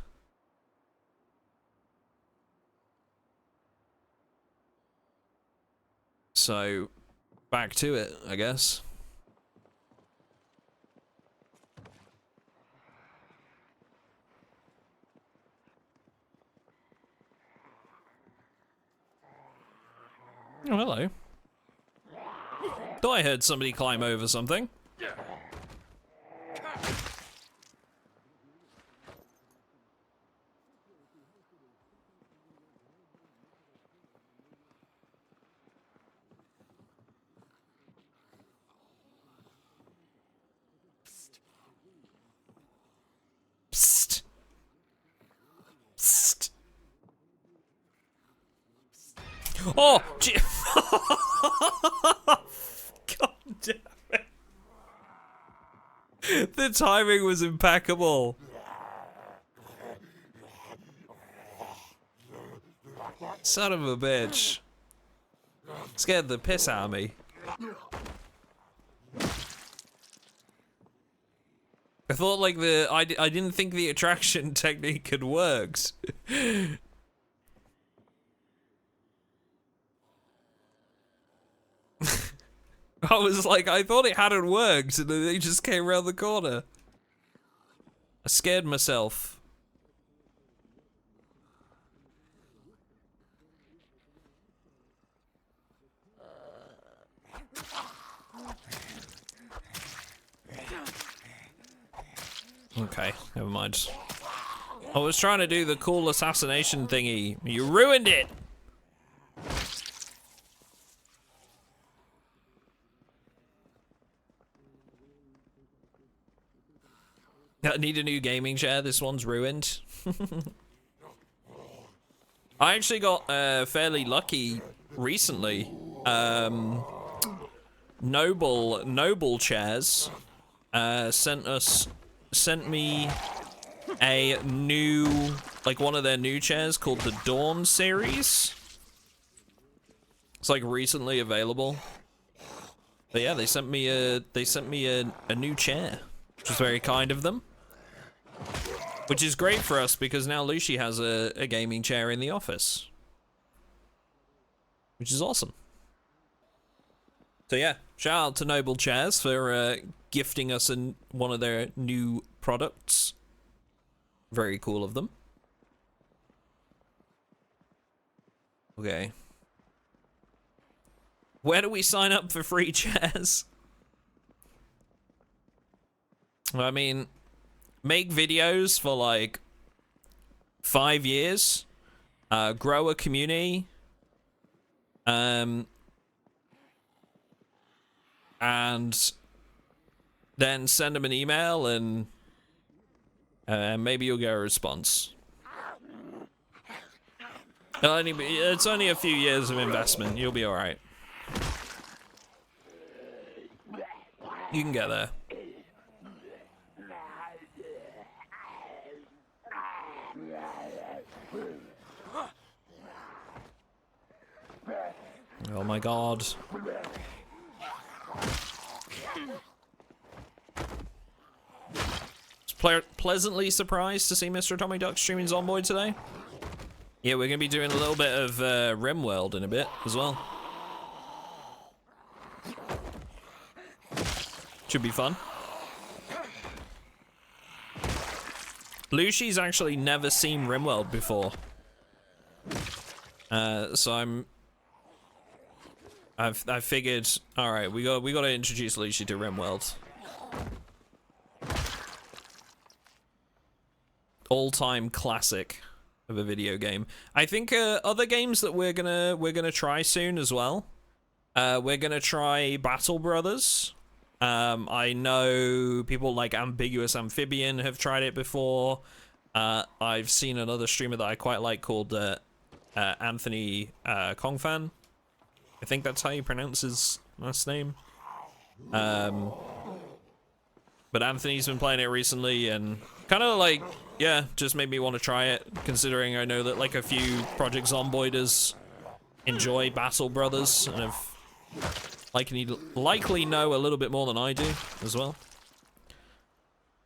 So, back to it, I guess. Oh, hello. Thought I heard somebody climb over something. Psst. Psst. Oh, gee. God damn it. The timing was impeccable. Son of a bitch. Scared the piss out of me. I thought like I didn't think the attraction technique had worked. I was like, I thought it hadn't worked, and then they just came around the corner. I scared myself. Okay, never mind. I was trying to do the cool assassination thingy. You ruined it! I need a new gaming chair. This one's ruined. I actually got fairly lucky recently. Noble Chairs sent me a new, like, one of their new chairs called the Dawn series. It's like recently available. But yeah, they sent me a new chair, which was very kind of them. Which is great for us because now Lucy has a gaming chair in the office, which is awesome. So yeah, shout out to Noble Chairs for gifting us one of their new products. Very cool of them. Okay. Where do we sign up for free chairs? I mean, make videos for like 5 years, grow a community, and then send them an email and maybe you'll get a response. It's only a few years of investment. You'll be all right. You can get there. Oh my god. Pleasantly surprised to see MrAtomicDuck streaming Zomboid today. Yeah, we're gonna be doing a little bit of RimWorld in a bit as well. Should be fun. Lucy's actually never seen RimWorld before. So I figured, all right, we got to introduce Lucy to RimWorld. All-time classic of a video game. I think other games that we're gonna try soon as well. We're gonna try Battle Brothers. I know people like Ambiguous Amphibian have tried it before. I've seen another streamer that I quite like called Anthony Kongfan. I think that's how you pronounce his last name. But Anthony's been playing it recently and kind of like, yeah, just made me want to try it, considering I know that like a few Project Zomboiders enjoy Battle Brothers and have likely know a little bit more than I do as well.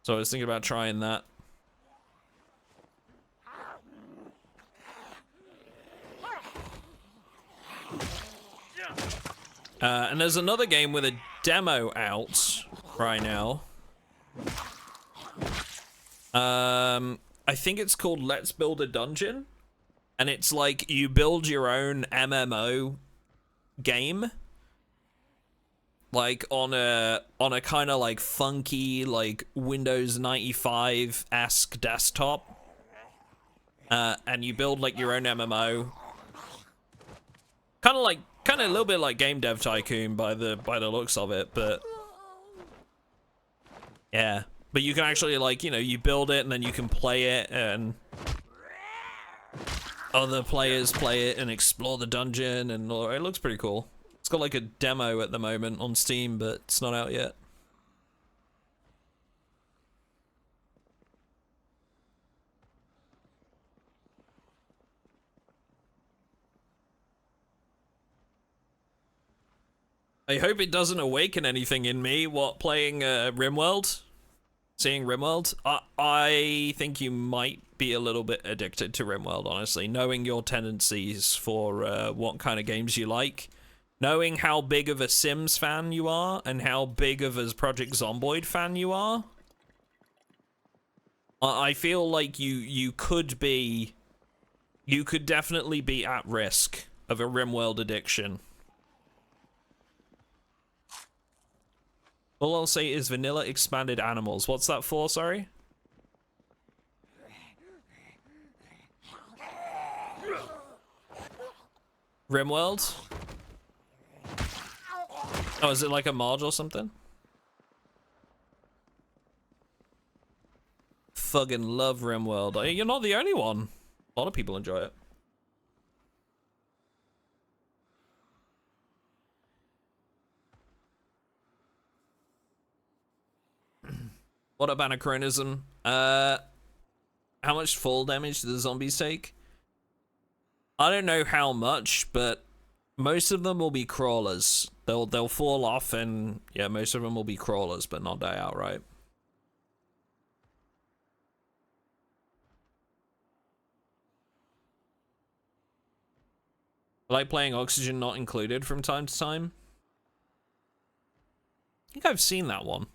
So I was thinking about trying that. And there's another game with a demo out right now. I think it's called Let's Build a Dungeon, and it's like you build your own MMO game, like on a kind of like funky like Windows 95-esque desktop, and you build like your own MMO, kind of a little bit like Game Dev Tycoon by the looks of it, but yeah. But you can actually, like, you know, you build it and then you can play it and other players play it and explore the dungeon, and it looks pretty cool. It's got like a demo at the moment on Steam, but it's not out yet. I hope it doesn't awaken anything in me, playing RimWorld. Seeing RimWorld, I think you might be a little bit addicted to RimWorld, honestly. Knowing your tendencies for what kind of games you like, knowing how big of a Sims fan you are, and how big of a Project Zomboid fan you are, I feel like you could definitely be at risk of a RimWorld addiction. All I'll say is vanilla expanded animals. What's that for, sorry? RimWorld? Oh, is it like a mod or something? Fucking love RimWorld. You're not the only one. A lot of people enjoy it. What up, Anachronism? How much fall damage do the zombies take? I don't know how much, but most of them will be crawlers. They'll fall off, and yeah, most of them will be crawlers, but not die outright. I like playing Oxygen Not Included from time to time. I think I've seen that one.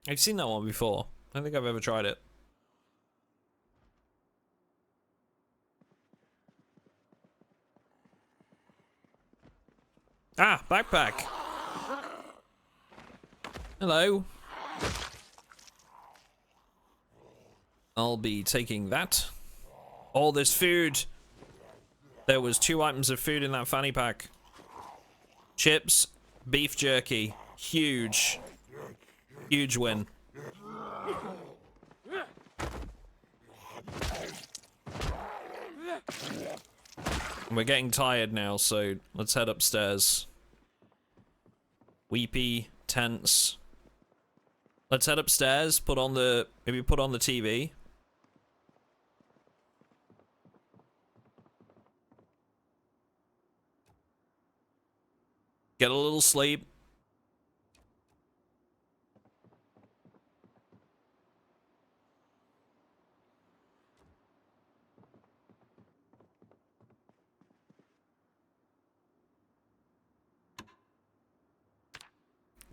I've seen that one before. I don't think I've ever tried it. Ah, backpack. Hello. I'll be taking that. All this food. There was 2 items of food in that fanny pack. Chips, beef jerky. Huge. Huge win. We're getting tired now, so let's head upstairs. Weepy, tense. Let's head upstairs, maybe put on the TV. Get a little sleep.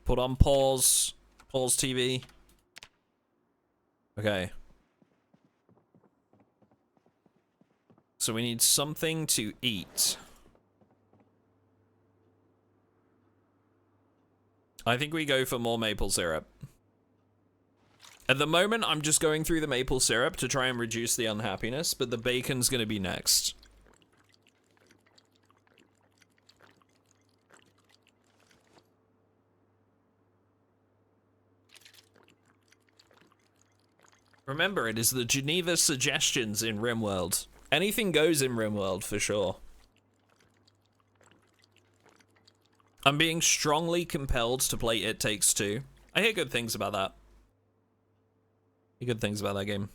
Put on pause. Pause TV. Okay. So we need something to eat. I think we go for more maple syrup. At the moment, I'm just going through the maple syrup to try and reduce the unhappiness, but the bacon's gonna be next. Remember, it is the Geneva suggestions in RimWorld. Anything goes in RimWorld, for sure. I'm being strongly compelled to play It Takes Two. I hear good things about that. I hear good things about that game.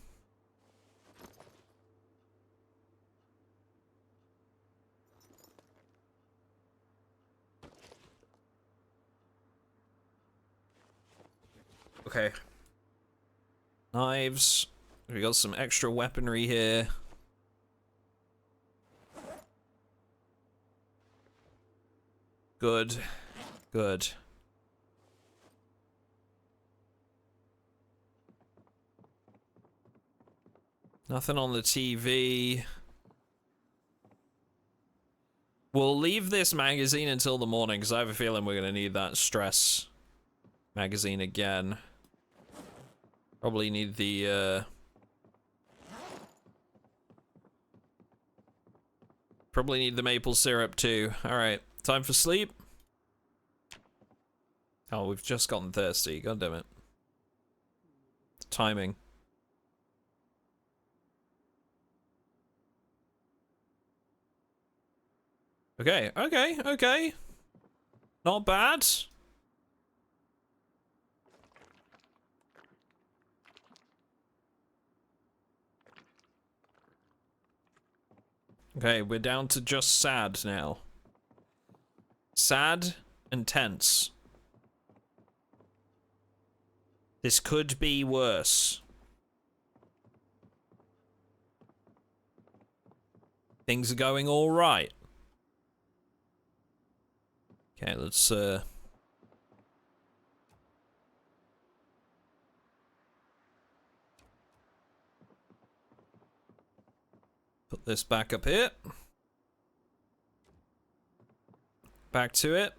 Okay. Knives. We got some extra weaponry here. Good. Good. Nothing on the TV. We'll leave this magazine until the morning, because I have a feeling we're going to need that stress magazine again. Probably need the, probably need the maple syrup too. Alright, time for sleep. Oh, we've just gotten thirsty. God damn it. Timing. Okay, okay, okay. Not bad. Okay, we're down to just sad now. Sad and tense. This could be worse. Things are going all right. Okay, let's put this back up here. Back to it.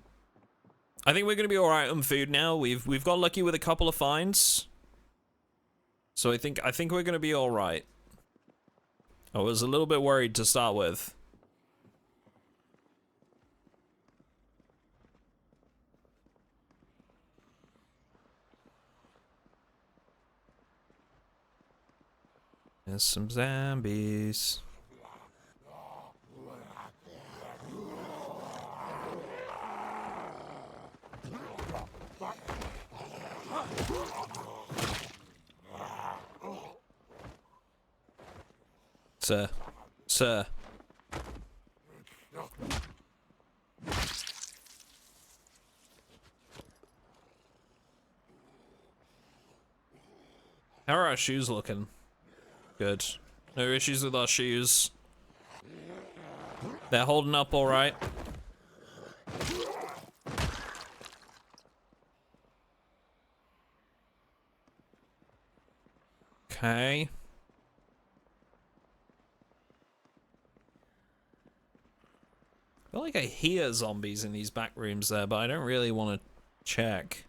I think we're gonna be alright on food now. We've got lucky with a couple of finds. So I think we're gonna be alright. I was a little bit worried to start with. There's some zombies. Sir. Sir. How are our shoes looking? Good. No issues with our shoes. They're holding up all right. Okay. I feel like I hear zombies in these back rooms there, but I don't really want to check.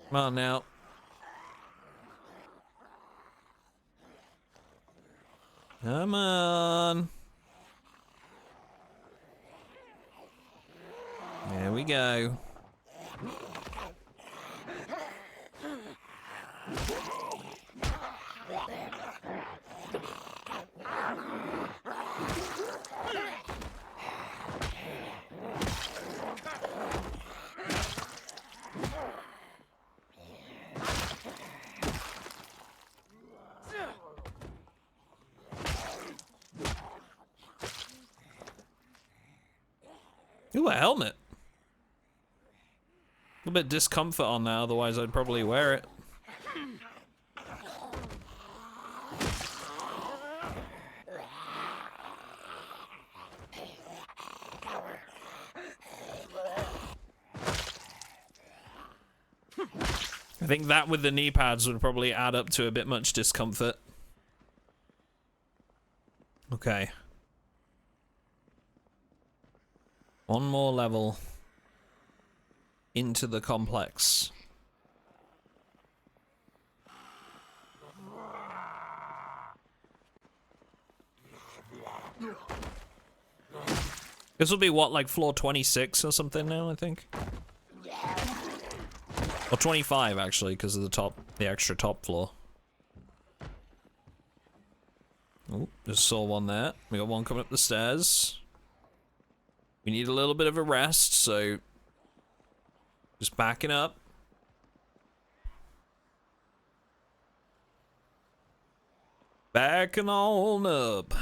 Come on now. Come on. There we go. Ooh, a helmet. A little bit discomfort on there, otherwise I'd probably wear it. I think that with the knee pads would probably add up to a bit much discomfort. Okay. One more level into the complex. This will be what, like floor 26 or something now, I think? Or 25 actually, because of the extra top floor. Oh, just saw one there. We got one coming up the stairs. We need a little bit of a rest, so just backing up. Backing on up.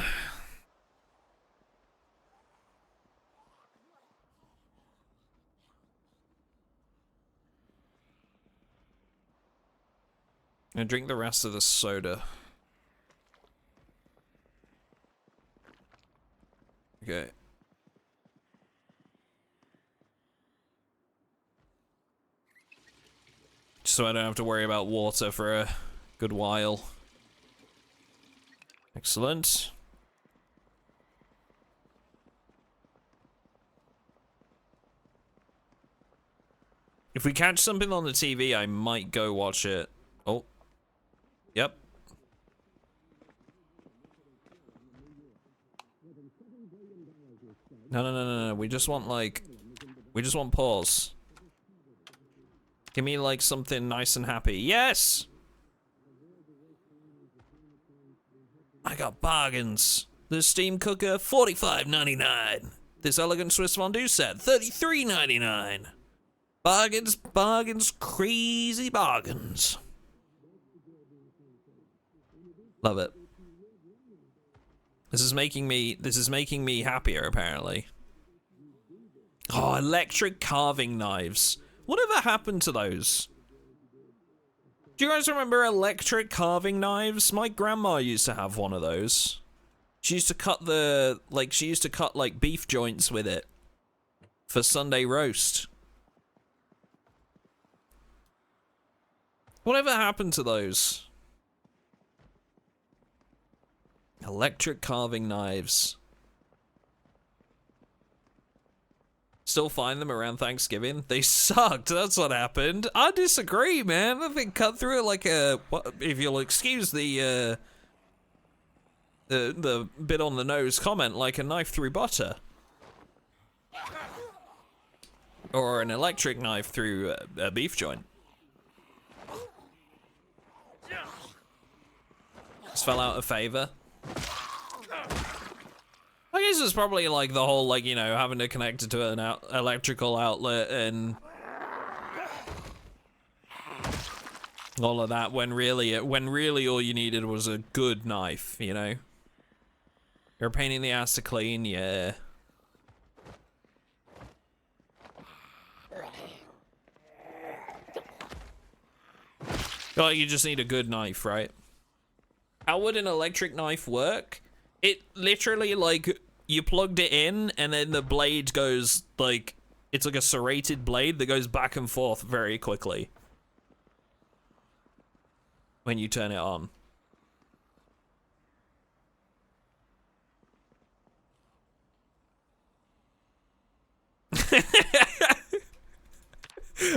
And drink the rest of the soda. Okay. So I don't have to worry about water for a good while. Excellent. If we catch something on the TV, I might go watch it. Oh. Yep. No. We just want, like... We just want pause. Give me, like, something nice and happy. Yes! I got bargains. This steam cooker, $45.99. This elegant Swiss fondue set, $33.99. Bargains, bargains, crazy bargains. Love it. This is making me happier, apparently. Oh, electric carving knives. Whatever happened to those? Do you guys remember electric carving knives? My grandma used to have one of those. She used to cut like beef joints with it for Sunday roast. Whatever happened to those? Electric carving knives. Still find them around Thanksgiving? They sucked, that's what happened. I disagree, man. I think cut through it like a... What, if you'll excuse the bit on the nose comment, like a knife through butter. Or an electric knife through a beef joint. Just fell out of favor. I I guess it's probably like the whole, like, you know, having to connect it to an electrical outlet and all of that, when really all you needed was a good knife, you know? You're a pain in the ass to clean, yeah. Oh, you just need a good knife, right? How would an electric knife work? It literally, like, you plugged it in, and then the blade goes, like, it's like a serrated blade that goes back and forth very quickly when you turn it on.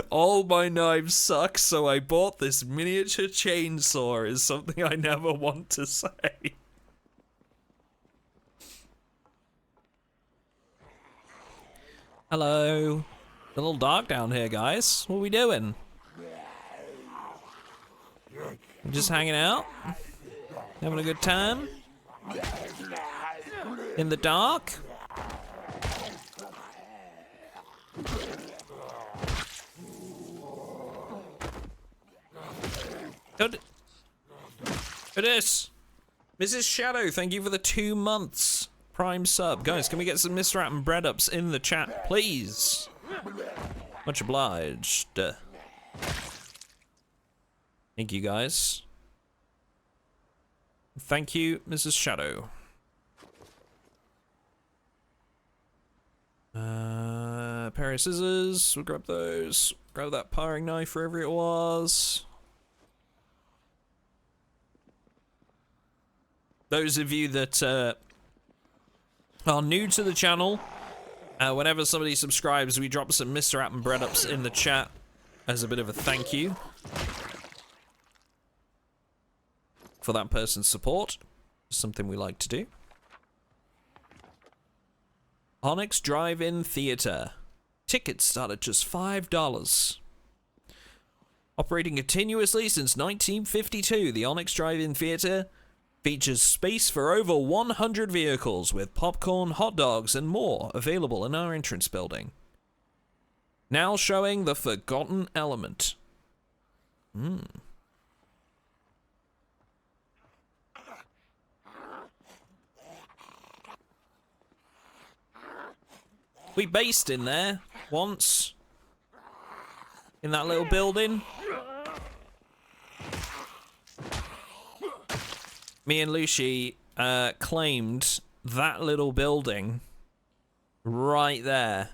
All my knives suck, so I bought this miniature chainsaw, is something I never want to say. Hello. It's a little dark down here, guys. What are we doing? Just hanging out? Having a good time? In the dark? Good. It is. Mrs. Shadow, thank you for the 2 months Prime sub. Guys, can we get some MrAtomicDuck in the chat, please? Much obliged. Thank you, guys. Thank you, Mrs. Shadow. Pair of scissors. We'll grab those. Grab that paring knife, wherever it was. Those of you that are new to the channel, whenever somebody subscribes, we drop some MrAtomicDuck in the chat as a bit of a thank you for that person's support. Something we like to do. Onyx Drive-In Theater. Tickets start at just $5. Operating continuously since 1952, the Onyx Drive-In Theater features space for over 100 vehicles with popcorn, hot dogs, and more available in our entrance building. Now showing The Forgotten Element. We based in there once. In that little building. Me and Lucy claimed that little building right there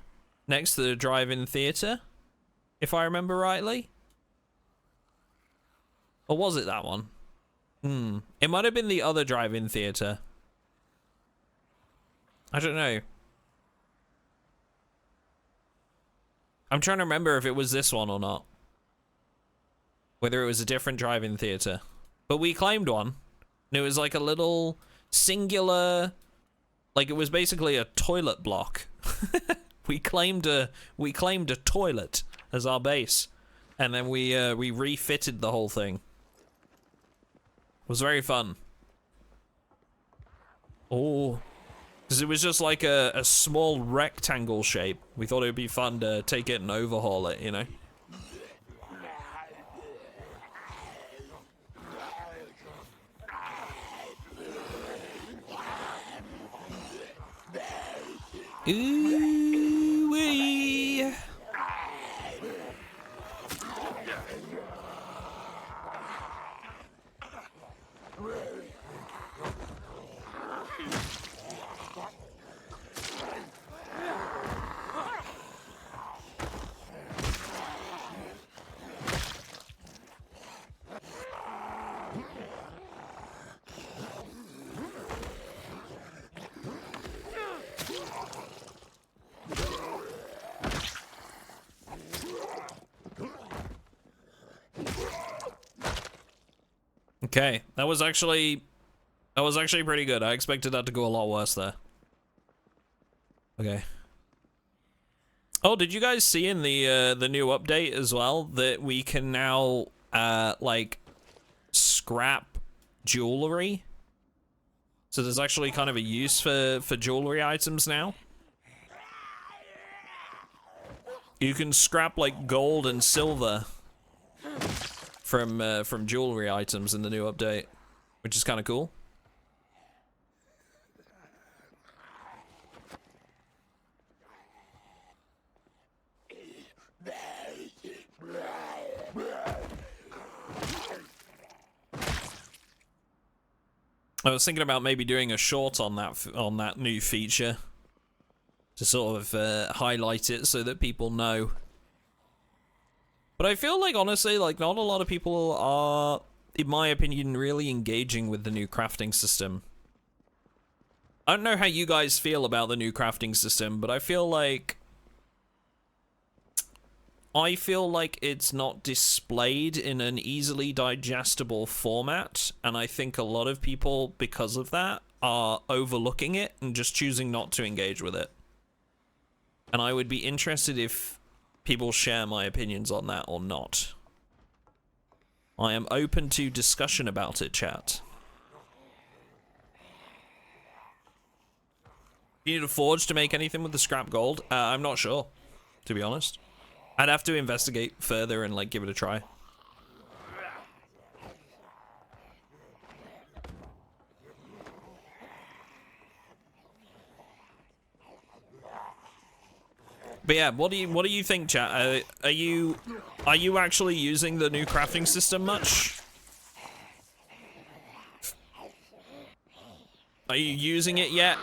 next to the drive-in theater, if I remember rightly. Or was it that one? It might have been the other drive-in theater. I don't know. I'm trying to remember if it was this one or not. Whether it was a different drive-in theater. But we claimed one. And it was like a little singular, like it was basically a toilet block. we claimed a toilet as our base, and then we refitted the whole thing. It was very fun. Oh, because it was just like a small rectangle shape. We thought it would be fun to take it and overhaul it, you know. Ooh-wee. Okay, that was actually pretty good. I expected that to go a lot worse there. Okay. Oh, did you guys see in the new update as well that we can now like scrap jewelry? So there's actually kind of a use for jewelry items now. You can scrap like gold and silver from jewelry items in the new update, which is kind of cool. I was thinking about maybe doing a short on that new feature to sort of highlight it so that people know. But I feel like, honestly, like, not a lot of people are, in my opinion, really engaging with the new crafting system. I don't know how you guys feel about the new crafting system, but I feel like it's not displayed in an easily digestible format, and I think a lot of people, because of that, are overlooking it and just choosing not to engage with it. And I would be interested if people share my opinions on that or not. I am open to discussion about it, chat. You need a forge to make anything with the scrap gold? I'm not sure, to be honest. I'd have to investigate further and, like, give it a try. But yeah, what do you think, chat? Are you actually using the new crafting system much? Are you using it yet?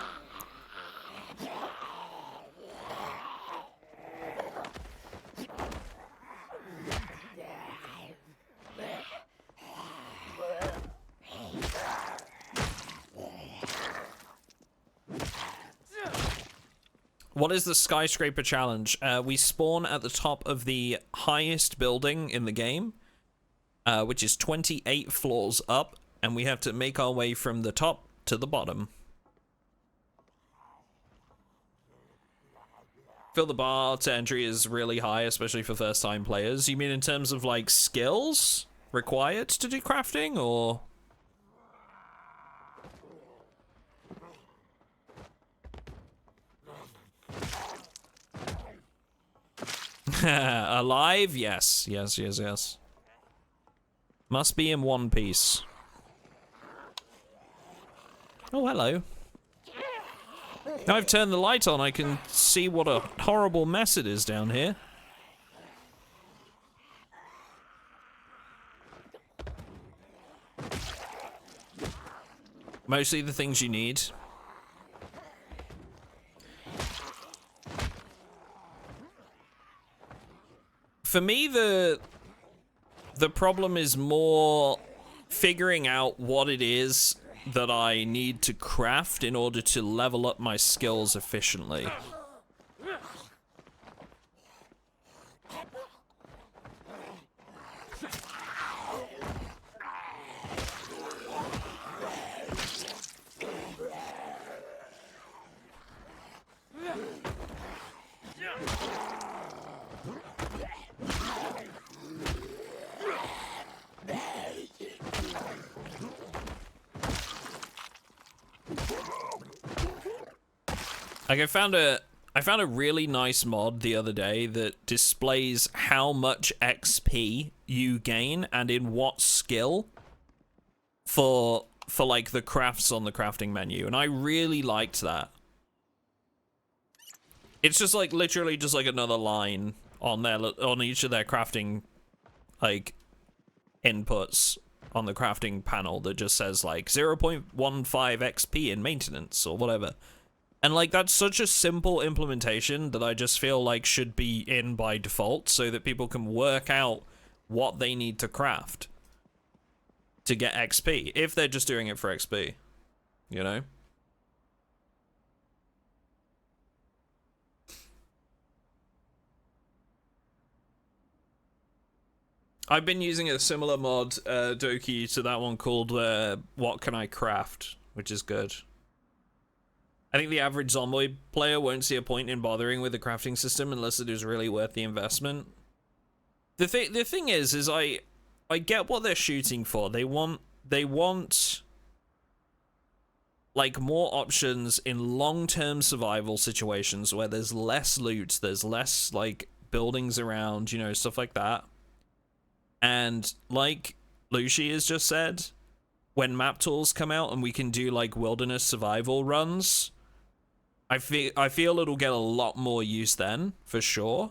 What is the Skyscraper challenge? We spawn at the top of the highest building in the game, which is 28 floors up, and we have to make our way from the top to the bottom. Feel the bar to entry is really high, especially for first-time players. You mean in terms of, like, skills required to do crafting, or...? Alive? Yes. Yes, yes, yes. Must be in one piece. Oh, hello. Now I've turned the light on, I can see what a horrible mess it is down here. Mostly the things you need. For me, the problem is more figuring out what it is that I need to craft in order to level up my skills efficiently. Like, I found a really nice mod the other day that displays how much XP you gain and in what skill for like the crafts on the crafting menu, and I really liked that. It's just like literally just like another line on each of their crafting like inputs on the crafting panel that just says like 0.15 XP in maintenance or whatever. And, like, that's such a simple implementation that I just feel like should be in by default so that people can work out what they need to craft to get XP, if they're just doing it for XP, you know? I've been using a similar mod, Doki, to that one called What Can I Craft, which is good. I think the average Zomboid player won't see a point in bothering with the crafting system unless it is really worth the investment. The thing is I get what they're shooting for. They want like more options in long-term survival situations where there's less loot, there's less like buildings around, you know, stuff like that. And like Lucy has just said, when map tools come out and we can do like wilderness survival runs, I feel it'll get a lot more use then, for sure.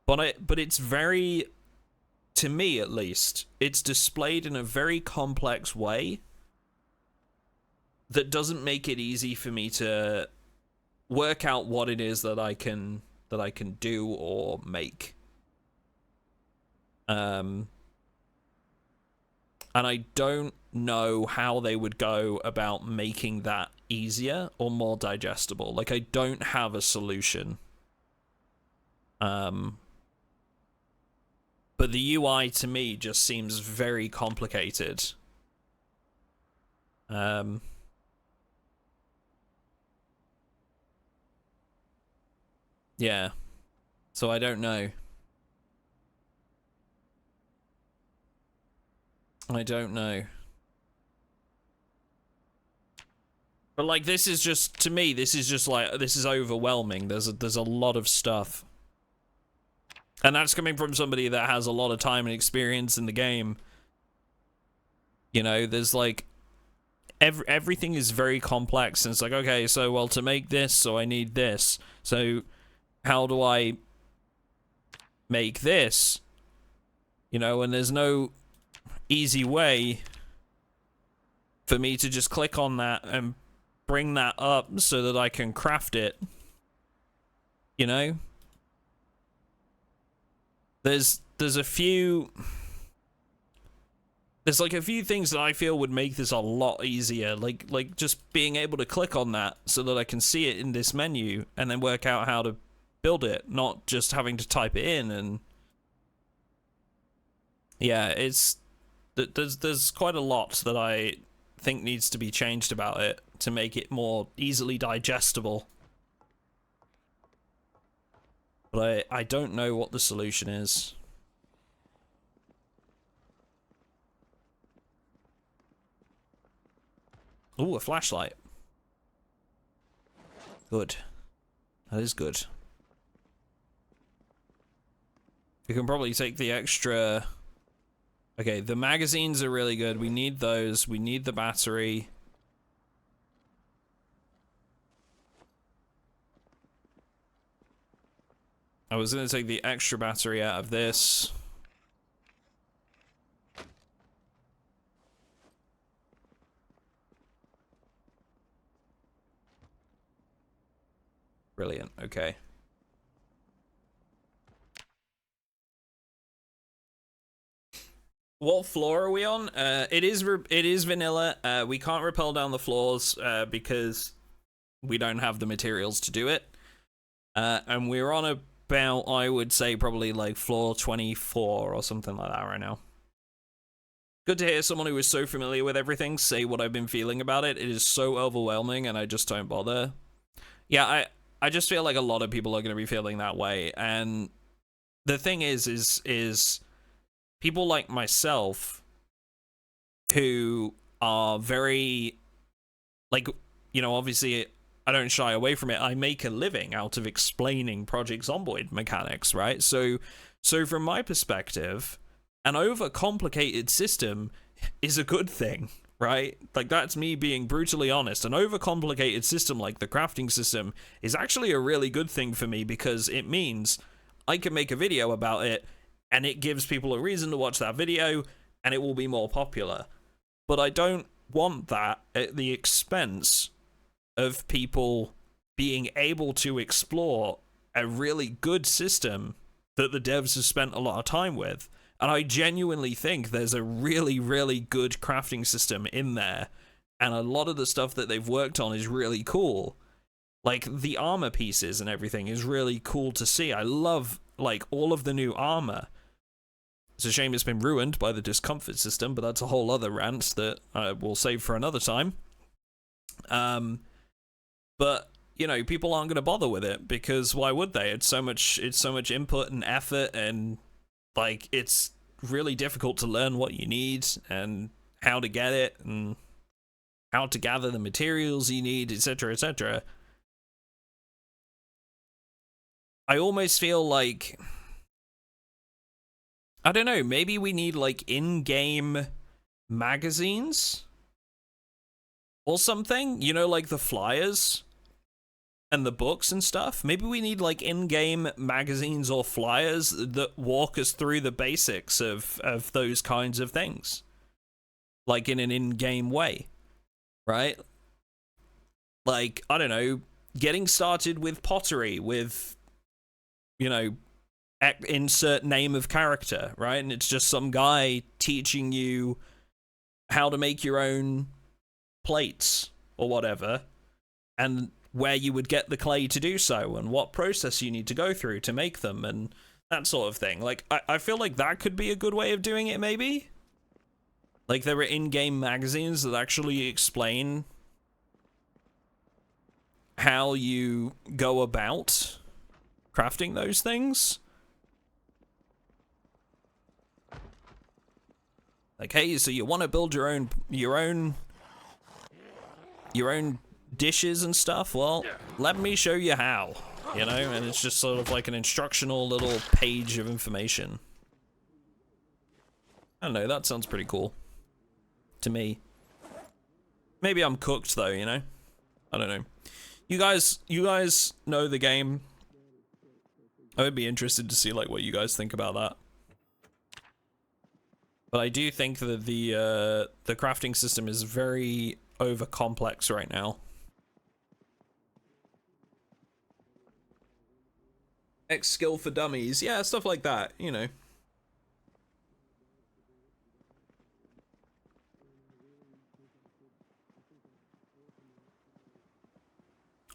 But it's very, to me at least, it's displayed in a very complex way that doesn't make it easy for me to work out what it is that I can do or make. And I don't know how they would go about making that easier or more digestible. Like, I don't have a solution. But the UI to me just seems very complicated. Yeah. So I don't know. I don't know. But like, this is just, to me, this is just like, this is overwhelming. There's a lot of stuff. And that's coming from somebody that has a lot of time and experience in the game. You know, there's like, everything is very complex, and it's like, okay, so, well, to make this, so I need this. So, how do I make this? You know, and there's no easy way for me to just click on that and bring that up so that I can craft it. You know? There's a few... There's like a few things that I feel would make this a lot easier. Like just being able to click on that so that I can see it in this menu and then work out how to build it, not just having to type it in. And yeah, it's... There's quite a lot that I think needs to be changed about it to make it more easily digestible. But I don't know what the solution is. Ooh, a flashlight. Good. That is good. We can probably take the extra... Okay, the magazines are really good. We need those. We need the battery. I was going to take the extra battery out of this. Brilliant. Okay. What floor are we on? It is vanilla. We can't rappel down the floors because we don't have the materials to do it. And we're on about, I would say, probably like floor 24 or something like that right now. Good to hear someone who is so familiar with everything say what I've been feeling about it. It is so overwhelming and I just don't bother. Yeah, I just feel like a lot of people are going to be feeling that way. And the thing is people like myself who are very, like, you know, obviously I don't shy away from it. I make a living out of explaining Project Zomboid mechanics, right? So from my perspective, an overcomplicated system is a good thing, right? Like, that's me being brutally honest. An overcomplicated system like the crafting system is actually a really good thing for me because it means I can make a video about it and it gives people a reason to watch that video and it will be more popular. But I don't want that at the expense of people being able to explore a really good system that the devs have spent a lot of time with. And I genuinely think there's a really, really good crafting system in there. And a lot of the stuff that they've worked on is really cool. Like, the armor pieces and everything is really cool to see. I love, like, all of the new armor. It's a shame it's been ruined by the discomfort system, but that's a whole other rant that I will save for another time. But, you know, people aren't going to bother with it because why would they? It's so much input and effort, and like, it's really difficult to learn what you need and how to get it and how to gather the materials you need, etc., etc. I almost feel like, I don't know, maybe we need like in-game magazines or something, you know, like the flyers and the books and stuff. Maybe we need like in-game magazines or flyers that walk us through the basics of those kinds of things, like in an in-game way, right? Like, I don't know, getting started with pottery with, you know, insert name of character, right? And it's just some guy teaching you how to make your own plates or whatever, and where you would get the clay to do so, and what process you need to go through to make them, and that sort of thing. Like, I feel like that could be a good way of doing it, maybe? Like, there are in-game magazines that actually explain how you go about crafting those things. Like, hey, so you want to build your own dishes and stuff? Well, let me show you how, you know? And it's just sort of like an instructional little page of information. I don't know, that sounds pretty cool to me. Maybe I'm cooked though, you know? I don't know. You guys know the game. I would be interested to see like what you guys think about that. But I do think that the crafting system is very over complex right now. X skill for dummies, yeah, stuff like that, you know.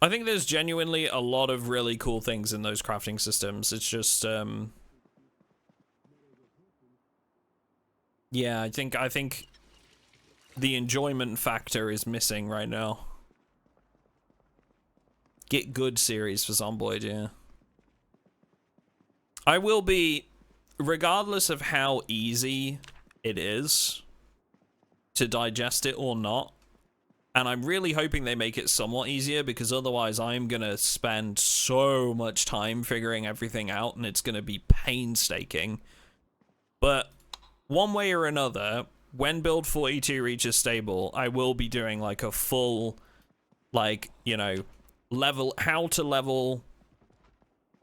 I think there's genuinely a lot of really cool things in those crafting systems. It's just yeah, I think the enjoyment factor is missing right now. Get good series for Zomboid, yeah. I will be, regardless of how easy it is to digest it or not, and I'm really hoping they make it somewhat easier, because otherwise I'm gonna spend so much time figuring everything out and it's gonna be painstaking. But one way or another, when build 42 reaches stable, I will be doing like a full, like, you know, how to level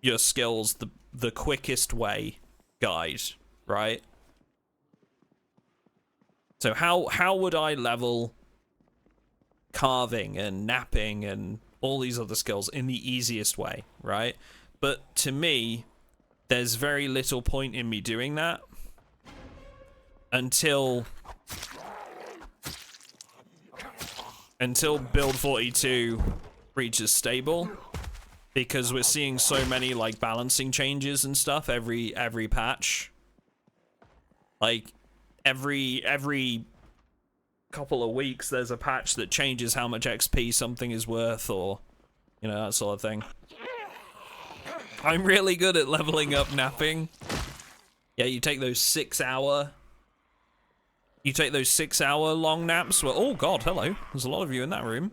your skills the quickest way guide, right? So how would I level carving and napping and all these other skills in the easiest way, right? But to me, there's very little point in me doing that until build 42 reaches stable, because we're seeing so many like balancing changes and stuff every patch. Like every couple of weeks there's a patch that changes how much XP something is worth, or you know, that sort of thing. I'm really good at leveling up napping. Yeah, you take those 6 hour long naps where, oh god, hello, there's a lot of you in that room.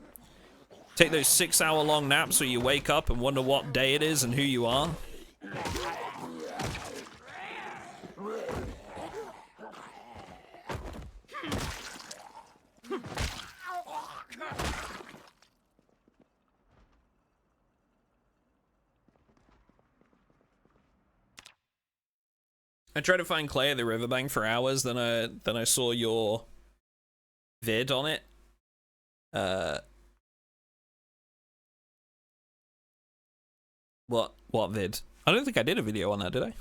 Take those 6 hour long naps where you wake up and wonder what day it is and who you are. I tried to find clay at the riverbank for hours, then I saw your vid on it. What vid? I don't think I did a video on that, did I?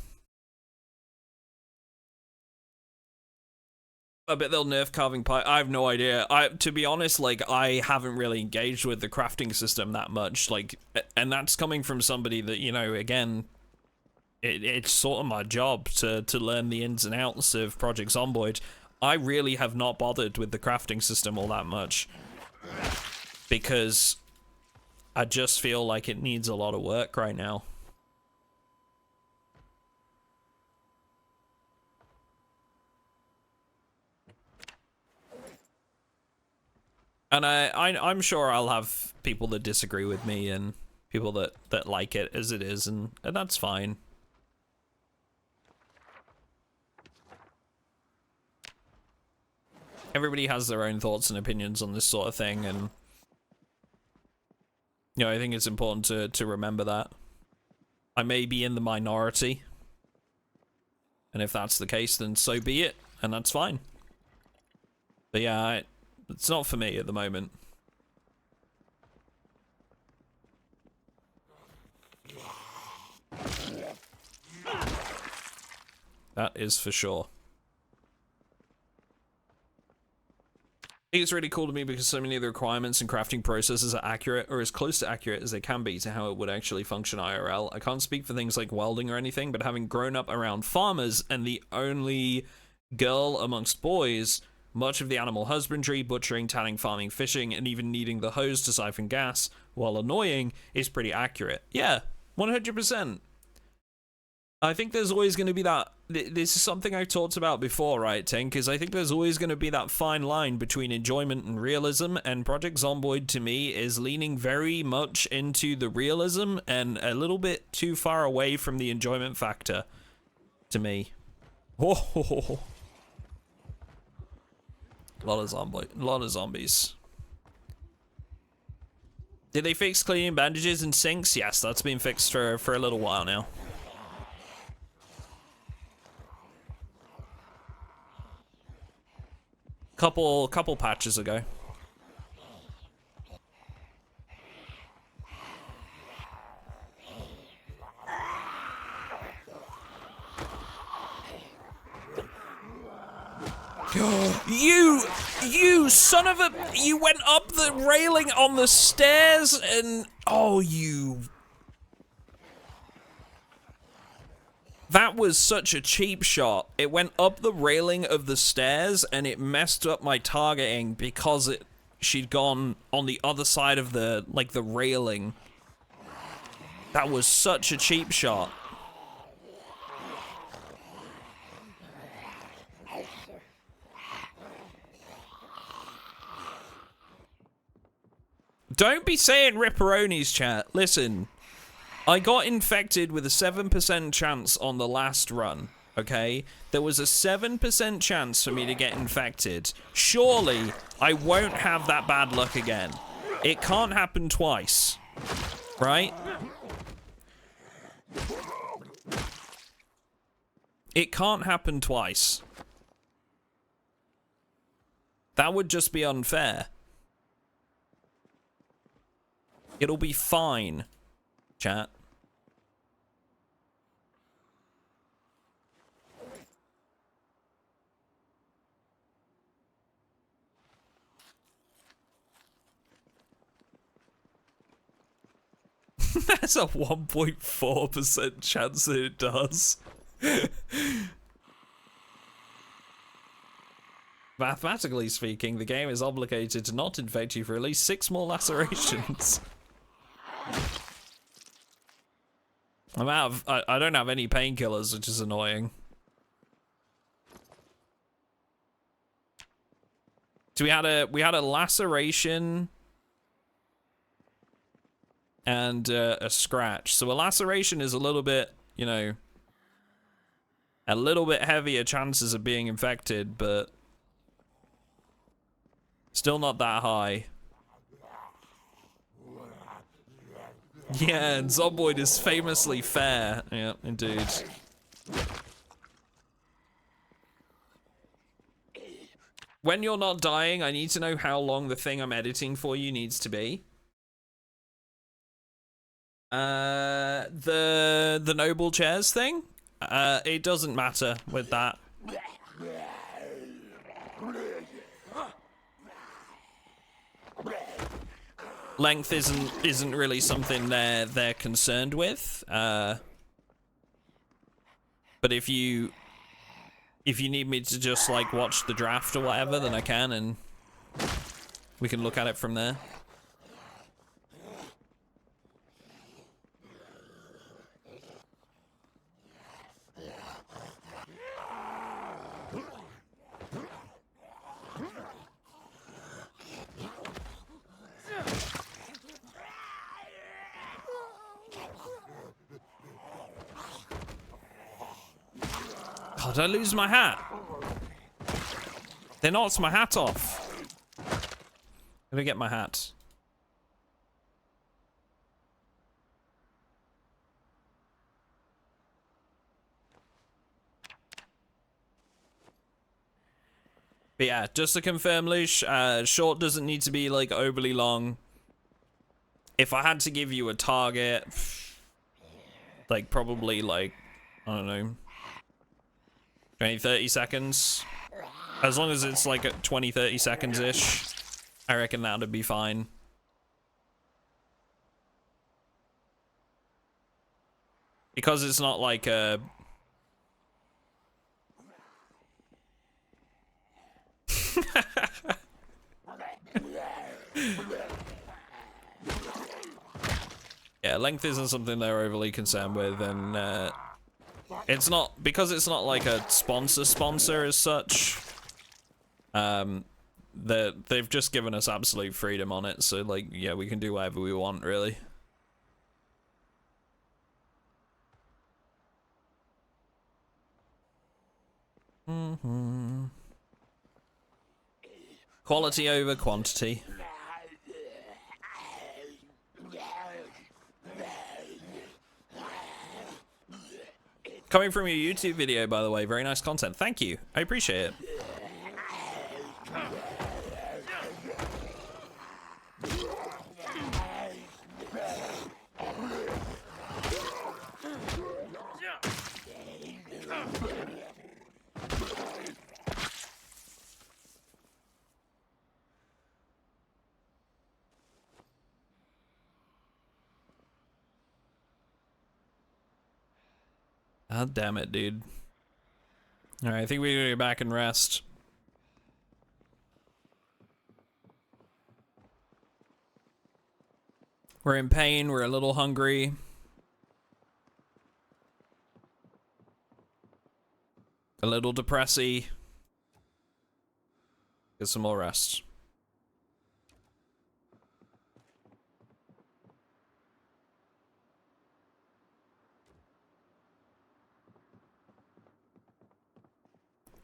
I bet they'll nerf carving pie. I have no idea. To be honest, like, I haven't really engaged with the crafting system that much, like, and that's coming from somebody that, you know, again, it's sort of my job to learn the ins and outs of Project Zomboid. I really have not bothered with the crafting system all that much, because I just feel like it needs a lot of work right now. And I'm sure I'll have people that disagree with me and people that like it as it is, and that's fine. Everybody has their own thoughts and opinions on this sort of thing, and you know, I think it's important to remember that. I may be in the minority, and if that's the case, then so be it, and that's fine. But yeah, it's not for me at the moment. That is for sure. I think it's really cool to me because so many of the requirements and crafting processes are accurate, or as close to accurate as they can be to how it would actually function IRL. I can't speak for things like welding or anything, but having grown up around farmers and the only girl amongst boys, much of the animal husbandry, butchering, tanning, farming, fishing, and even needing the hose to siphon gas, while annoying, is pretty accurate. Yeah, 100%. I think there's always going to be that. This is something I've talked about before, right, Tink? Is I think there's always going to be that fine line between enjoyment and realism, and Project Zomboid, to me, is leaning very much into the realism and a little bit too far away from the enjoyment factor, to me. Whoa. A lot of zombies. Did they fix cleaning bandages and sinks? Yes, that's been fixed for a little while now. Couple patches ago. You son of a, you went up the railing on the stairs and oh, you. That was such a cheap shot. It went up the railing of the stairs and it messed up my targeting because she'd gone on the other side of the railing. That was such a cheap shot. Don't be saying ripperonis, chat. Listen. I got infected with a 7% chance on the last run, okay? There was a 7% chance for me to get infected. Surely, I won't have that bad luck again. It can't happen twice, right? It can't happen twice. That would just be unfair. It'll be fine, chat. There's a 1.4% chance that it does. Mathematically speaking, the game is obligated to not infect you for at least 6 more lacerations. I'm out of, I don't have any painkillers, which is annoying. So we had a laceration and a scratch. So a laceration is a little bit, you know, a little bit heavier chances of being infected, but still not that high. Yeah, and Zomboid is famously fair. Yeah, indeed. When you're not dying, I need to know how long the thing I'm editing for you needs to be. The noble chairs thing? It doesn't matter with that. Length isn't really something they're concerned with. But if you need me to just like watch the draft or whatever, then I can, and we can look at it from there. Oh, did I lose my hat? They knocked my hat off. Let me get my hat. But yeah, just to confirm, Lush, short doesn't need to be like overly long. If I had to give you a target, like probably like, I don't know, 20, 30 seconds. As long as it's like at 20, 30 seconds-ish, I reckon that'd be fine. Because it's not like a... Yeah, length isn't something they're overly concerned with, and it's not, because it's not like a sponsor as such, they've just given us absolute freedom on it, so like, yeah, we can do whatever we want, really. Quality over quantity. Coming from your YouTube video, by the way, very nice content. Thank you. I appreciate it. God damn it, dude. Alright, I think we gotta go back and rest. We're in pain, we're a little hungry. A little depressy. Get some more rest.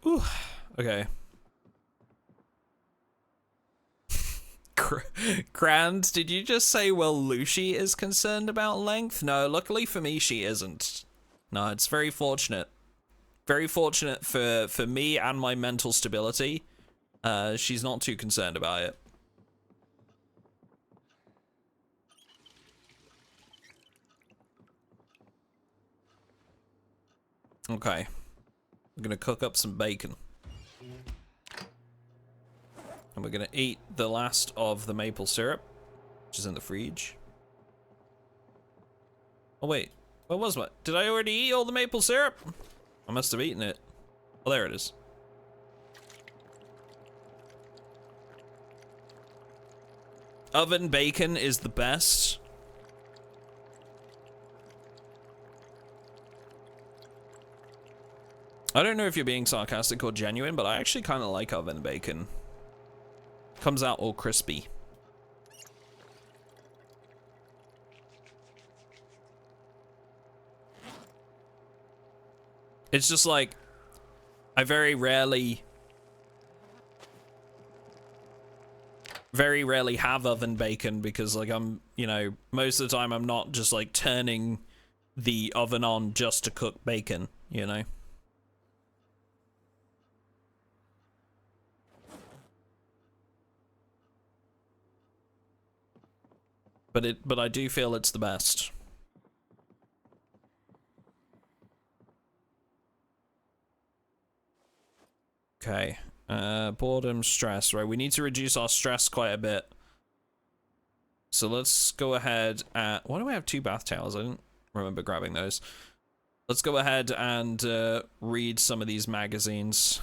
Ooh, okay. Grand, did you just say, well, Lucy is concerned about length? No, luckily for me, she isn't. No, it's very fortunate. Very fortunate for me and my mental stability. She's not too concerned about it. Okay. We're gonna cook up some bacon. And we're gonna eat the last of the maple syrup, which is in the fridge. Oh wait, what was what? Did I already eat all the maple syrup? I must have eaten it. Oh, there it is. Oven bacon is the best. I don't know if you're being sarcastic or genuine, but I actually kind of like oven bacon. Comes out all crispy. It's just like, I very rarely have oven bacon because like I'm, you know, most of the time I'm not just like turning the oven on just to cook bacon, you know? But I do feel it's the best. Okay. Boredom, stress, right? We need to reduce our stress quite a bit. So let's go ahead and... Why do I have 2 bath towels? I didn't remember grabbing those. Let's go ahead and read some of these magazines.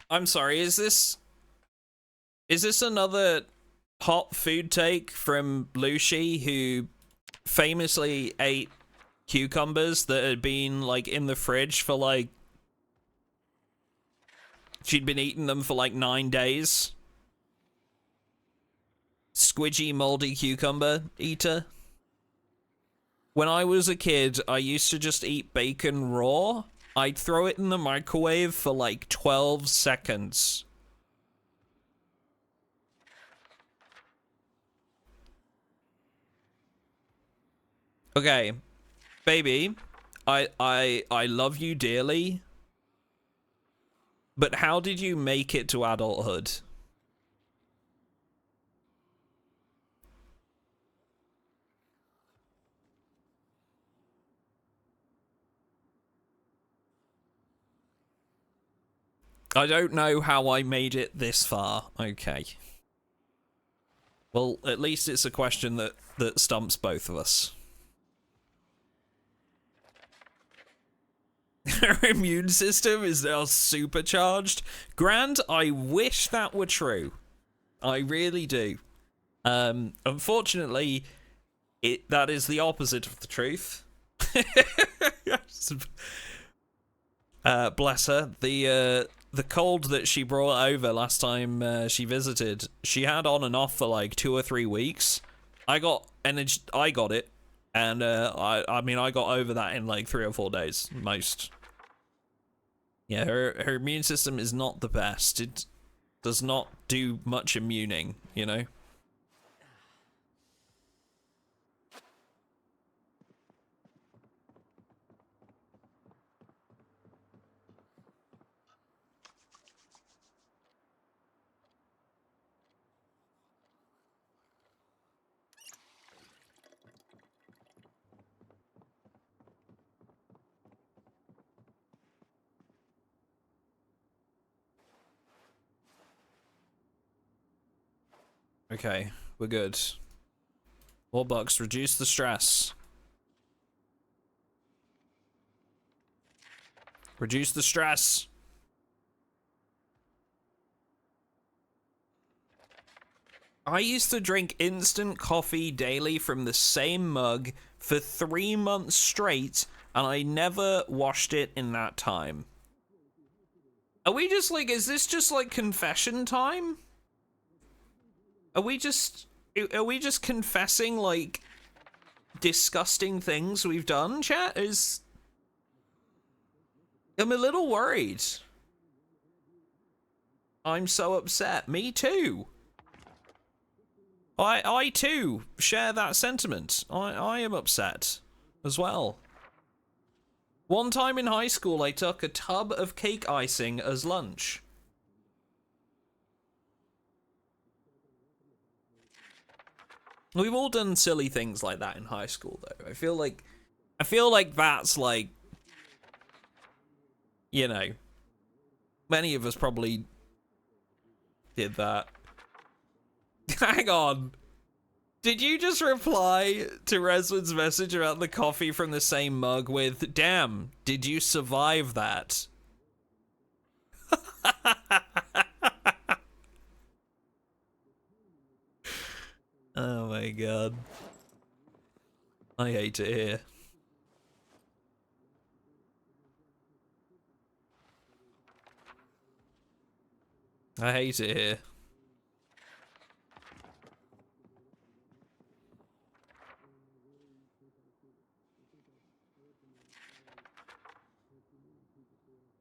I'm sorry, is this another hot food take from Lucy, who famously ate cucumbers that had been like in the fridge for like, she'd been eating them for like 9 days? squidgy, moldy cucumber eater. When I was a kid, I used to just eat bacon raw. I'd throw it in the microwave for like 12 seconds. Okay, baby, I love you dearly, but how did you make it to adulthood? I don't know how I made it this far. Okay. Well, at least it's a question that stumps both of us. Her immune system is now supercharged. Grant, I wish that were true. I really do. Unfortunately, that is the opposite of the truth. Bless her. The cold that she brought over last time she visited, she had on and off for like 2 or 3 weeks. I got it, and I mean I got over that in like 3 or 4 days most. Yeah, her immune system is not the best. It does not do much immuning, you know. Okay, we're good. Warbucks, reduce the stress. Reduce the stress. I used to drink instant coffee daily from the same mug for 3 months straight, and I never washed it in that time. Are we just like, is this just like confession time? Are we just confessing like disgusting things we've done, chat? I'm a little worried. I'm so upset. Me too. I too share that sentiment. I am upset as well. One time in high school, I took a tub of cake icing as lunch. We've all done silly things like that in high school, though. I feel like that's like, you know, many of us probably did that. Hang on. Did you just reply to Reswood's message about the coffee from the same mug with, damn, did you survive that? Oh my god. I hate it here. I hate it here.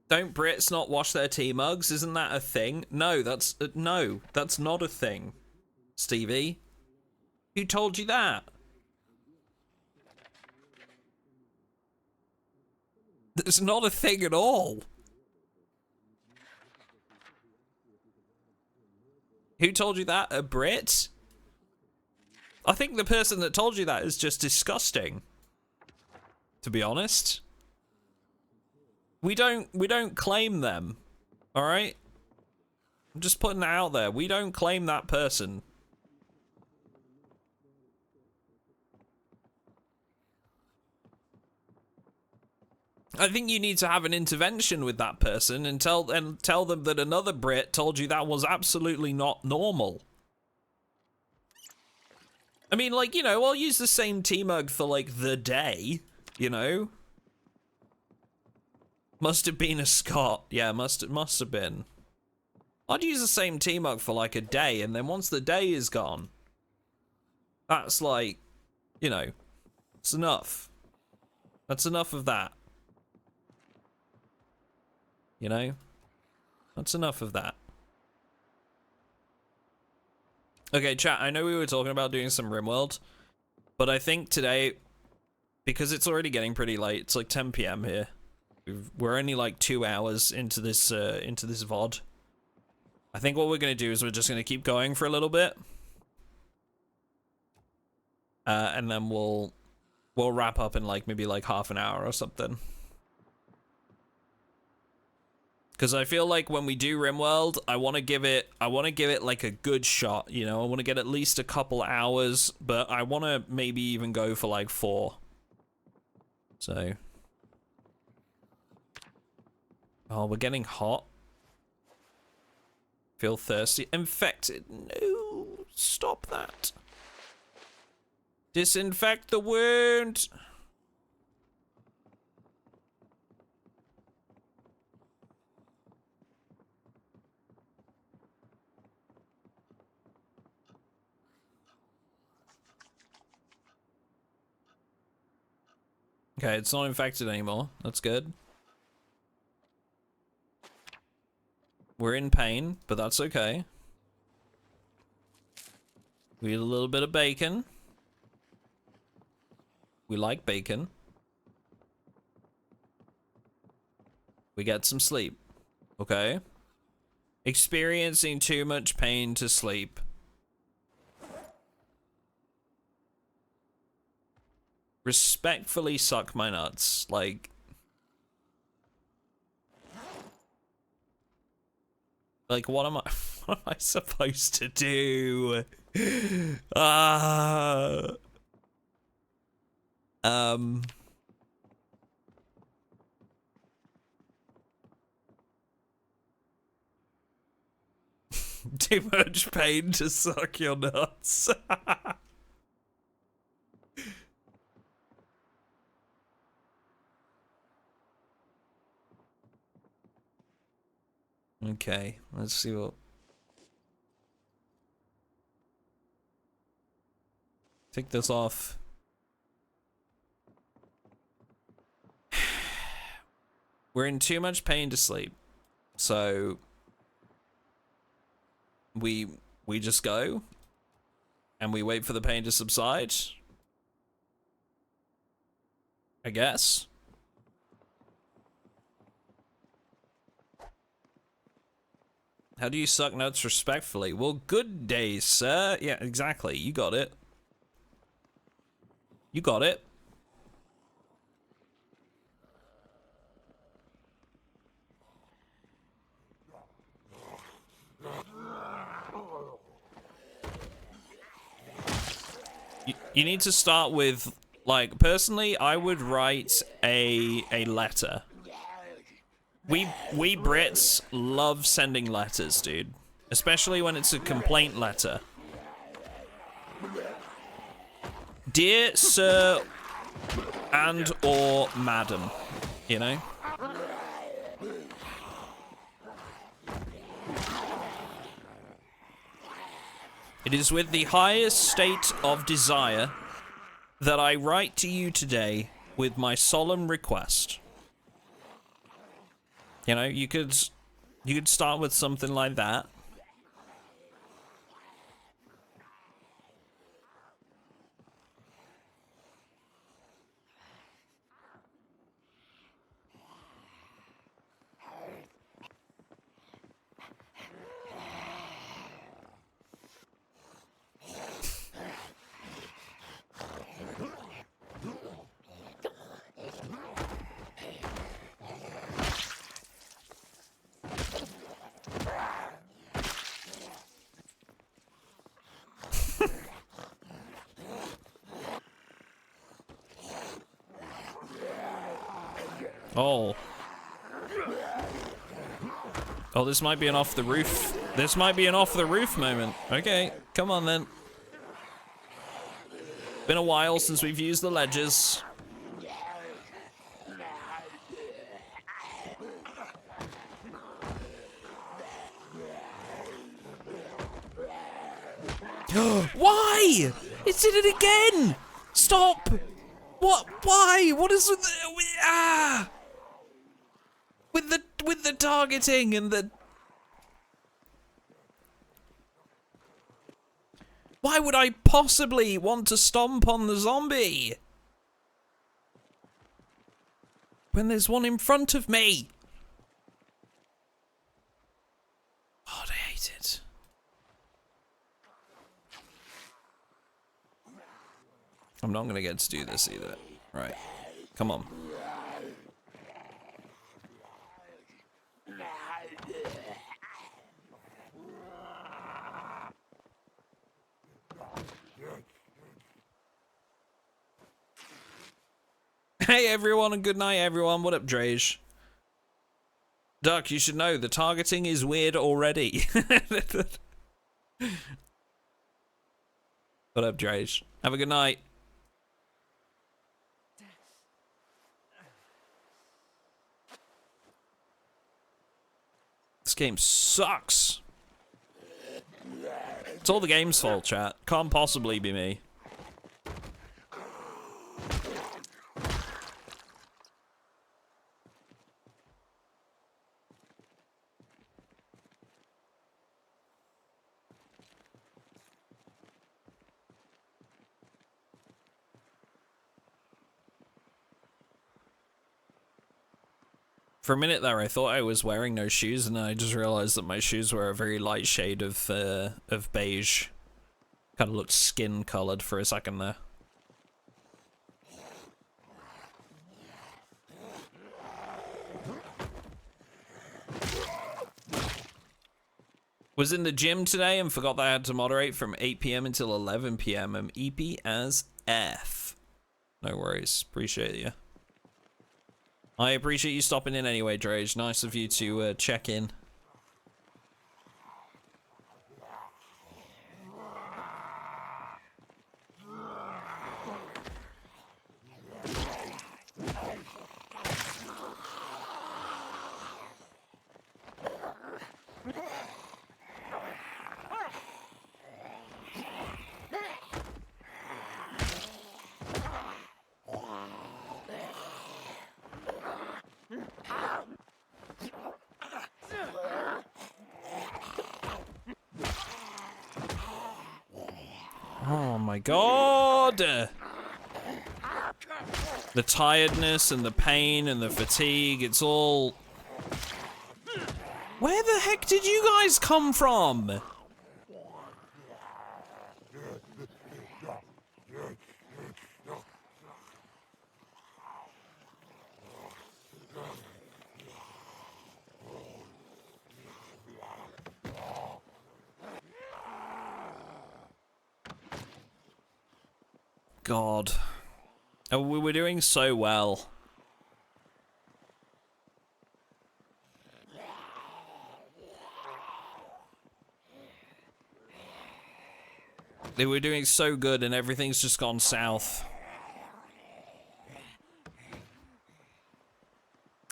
Don't Brits not wash their tea mugs? Isn't that a thing? No, that's not a thing. Stevie, who told you that? It's not a thing at all. Who told you that? A Brit? I think the person that told you that is just disgusting. To be honest. We don't claim them. Alright? I'm just putting that out there. We don't claim that person. I think you need to have an intervention with that person and tell them that another Brit told you that was absolutely not normal. I mean, like, you know, I'll use the same tea mug for, like, the day, you know? Must have been a Scot. Yeah, must have been. I'd use the same tea mug for, like, a day, and then once the day is gone, That's like, you know, it's enough. That's enough of that. You know? That's enough of that. Okay, chat, I know we were talking about doing some RimWorld, but I think today, because it's already getting pretty late, it's like 10 PM here. We're only like 2 hours into this VOD. I think what we're gonna do is we're just gonna keep going for a little bit. And then we'll wrap up in like maybe like half an hour or something. Because I feel like when we do RimWorld, I want to give it like a good shot, you know? I want to get at least a couple hours, but I want to maybe even go for like 4. So. Oh, we're getting hot. Feel thirsty. Infected. No, stop that. Disinfect the wound. Okay, it's not infected anymore. That's good. We're in pain, but that's okay. We eat a little bit of bacon. We like bacon. We get some sleep. Okay? Experiencing too much pain to sleep. Respectfully suck my nuts. Like... Like, what am I supposed to do? Too much pain to suck your nuts. Okay, let's see what... Take this off. We're in too much pain to sleep. So... We just go. And we wait for the pain to subside. I guess. How do you suck nuts respectfully? Well, good day, sir. Yeah, exactly. You got it. You got it. You need to start with, like, personally, I would write a letter. We Brits love sending letters, dude. Especially when it's a complaint letter. Dear Sir and or Madam, you know? It is with the highest state of desire that I write to you today with my solemn request. You know, you could start with something like that. Oh. Oh, this might be an off the roof. This might be an off the roof moment. Okay, come on then. Been a while since we've used the ledges. Why? It did it again! Stop! What? Why? What is with the... Ah! With the targeting and the... Why would I possibly want to stomp on the zombie? When there's one in front of me. God, I hate it. I'm not gonna get to do this either. Right. Come on. Hey everyone and good night everyone. What up, Drage? Duck, you should know the targeting is weird already. What up, Drage? Have a good night. This game sucks. It's all the game's fault, chat. Can't possibly be me. For a minute there, I thought I was wearing no shoes, and then I just realized that my shoes were a very light shade of beige. Kind of looked skin-colored for a second there. Was in the gym today and forgot that I had to moderate from 8 PM until 11 PM. I'm EP as F. No worries. Appreciate you. I appreciate you stopping in anyway, Drage. Nice of you to check in. Oh my god! The tiredness and the pain and the fatigue, it's all... Where the heck did you guys come from? God. Oh, we were doing so well. They were doing so good and everything's just gone south.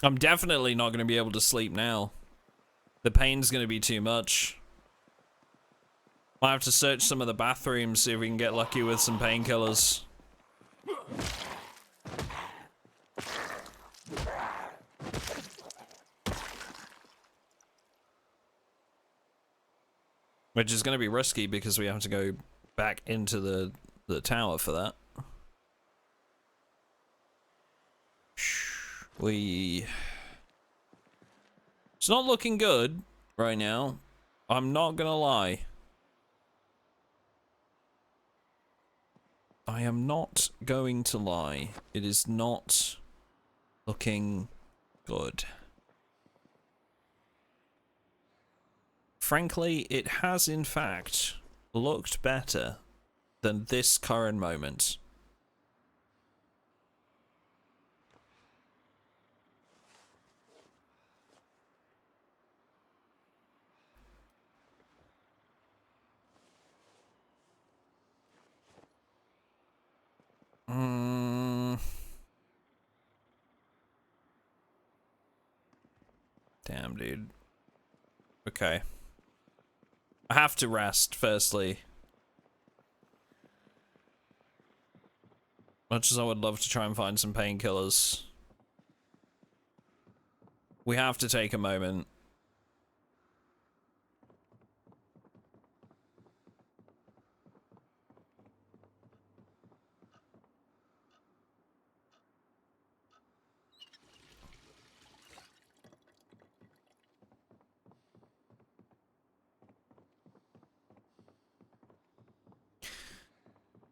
I'm definitely not going to be able to sleep now. The pain's going to be too much. Might have to search some of the bathrooms, see if we can get lucky with some painkillers. Which is going to be risky because we have to go back into the tower for that. It's not looking good right now. I'm not going to lie. I am not going to lie. It is not looking good. Frankly, it has in fact looked better than this current moment. Damn, dude. Okay. I have to rest, firstly. Much as I would love to try and find some painkillers, we have to take a moment.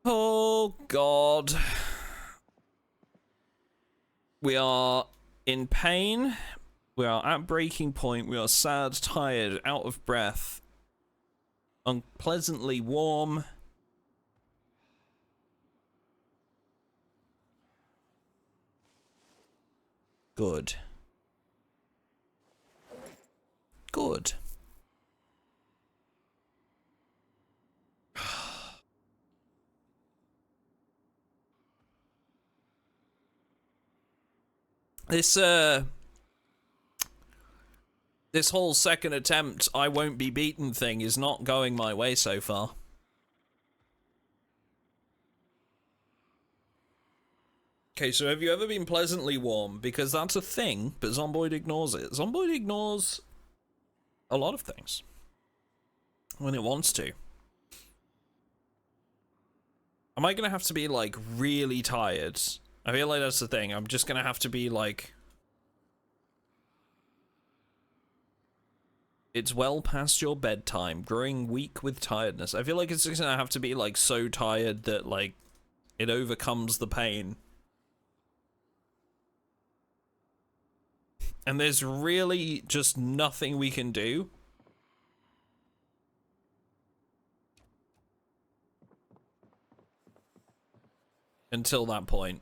Oh, God. We are in pain. We are at breaking point. We are sad, tired, out of breath, unpleasantly warm. Good. Good. This whole second attempt I won't be beaten thing is not going my way so far. Okay, so have you ever been pleasantly warm? Because that's a thing, but Zomboid ignores it. Zomboid ignores a lot of things when it wants to. Am I gonna have to be, like, really tired? I feel like that's the thing. I'm just gonna have to be, like... It's well past your bedtime, growing weak with tiredness. I feel like it's just gonna have to be, like, so tired that, like, it overcomes the pain. And there's really just nothing we can do. Until that point.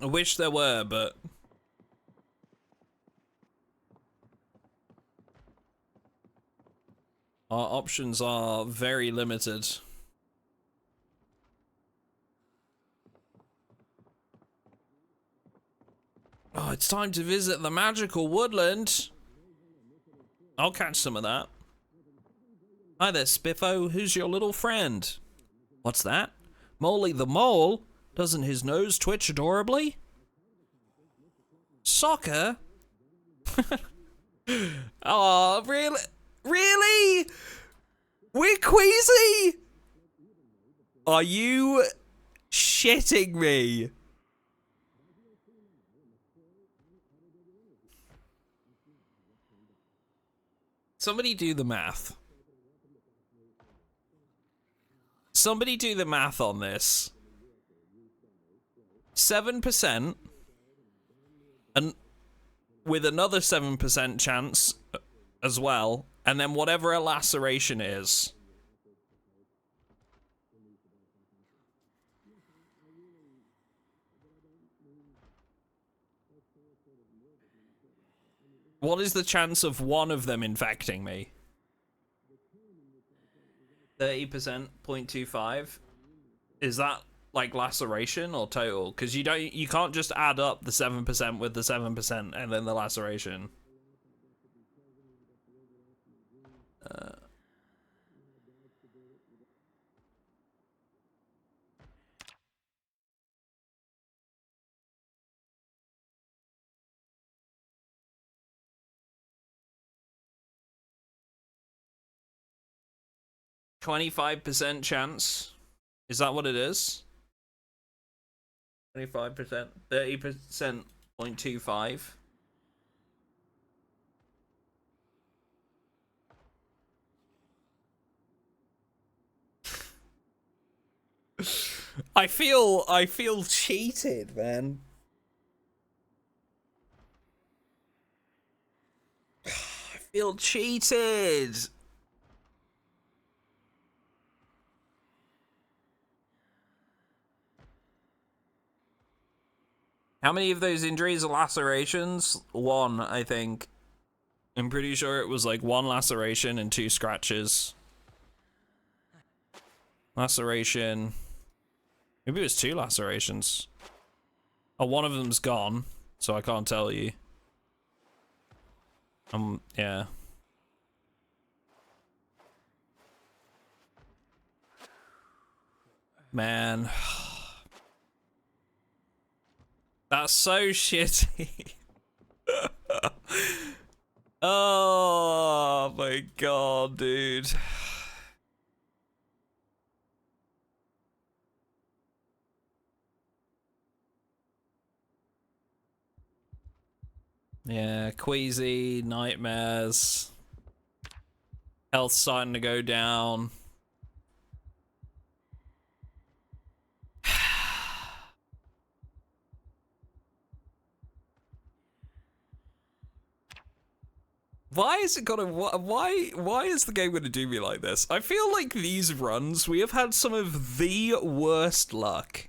I wish there were, but... our options are very limited. Oh, it's time to visit the magical woodland. I'll catch some of that. Hi there, Spiffo. Who's your little friend? What's that? Moley the mole? Doesn't his nose twitch adorably? Soccer? Oh, really? Really? We're queasy? Are you shitting me? Somebody do the math. Somebody do the math on this. 7%, and with another 7% chance as well, and then whatever a laceration is. What is the chance of one of them infecting me? 30%, 0.25. Is that like laceration or total? Because you can't just add up the 7% with the 7% and then the laceration. 25% chance. Is that what it is? 25%, 30%, 0.25. I feel cheated, man. I feel cheated. How many of those injuries are lacerations? One, I think. I'm pretty sure it was like 1 laceration and 2 scratches. Laceration. Maybe it was 2 lacerations. Oh, one of them's gone, so I can't tell you. Yeah. Man. That's so shitty. Oh my god, dude. Yeah, queasy, nightmares. Health starting to go down. Why is it gonna, why is the game gonna do me like this? I feel like these runs, we have had some of the worst luck.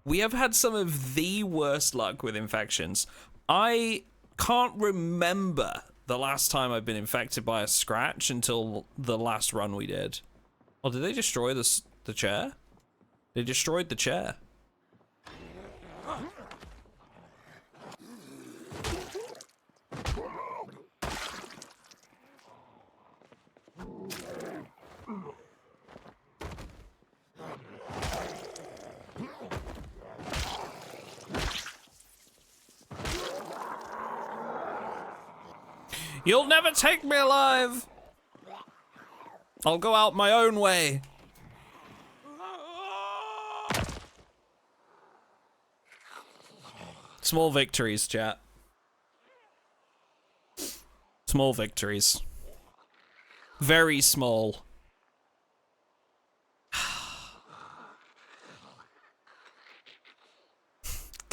We have had some of the worst luck with infections. I can't remember the last time I've been infected by a scratch until the last run we did. Oh, did they destroy the chair? They destroyed the chair. You'll never take me alive! I'll go out my own way. Small victories, chat. Small victories. Very small.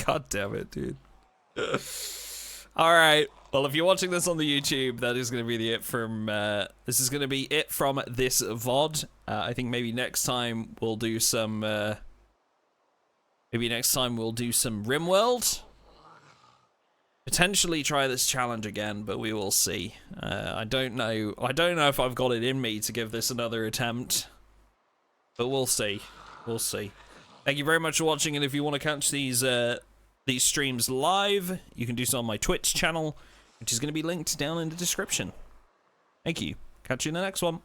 God damn it, dude. Alright. Well, if you're watching this on the YouTube, that is going to be it from, this is going to be it from this VOD. I think maybe next time we'll do some, RimWorld. Potentially try this challenge again, but we will see. I don't know if I've got it in me to give this another attempt, but we'll see. We'll see. Thank you very much for watching, and if you want to catch these streams live, you can do so on my Twitch channel, which is going to be linked down in the description. Thank you. Catch you in the next one.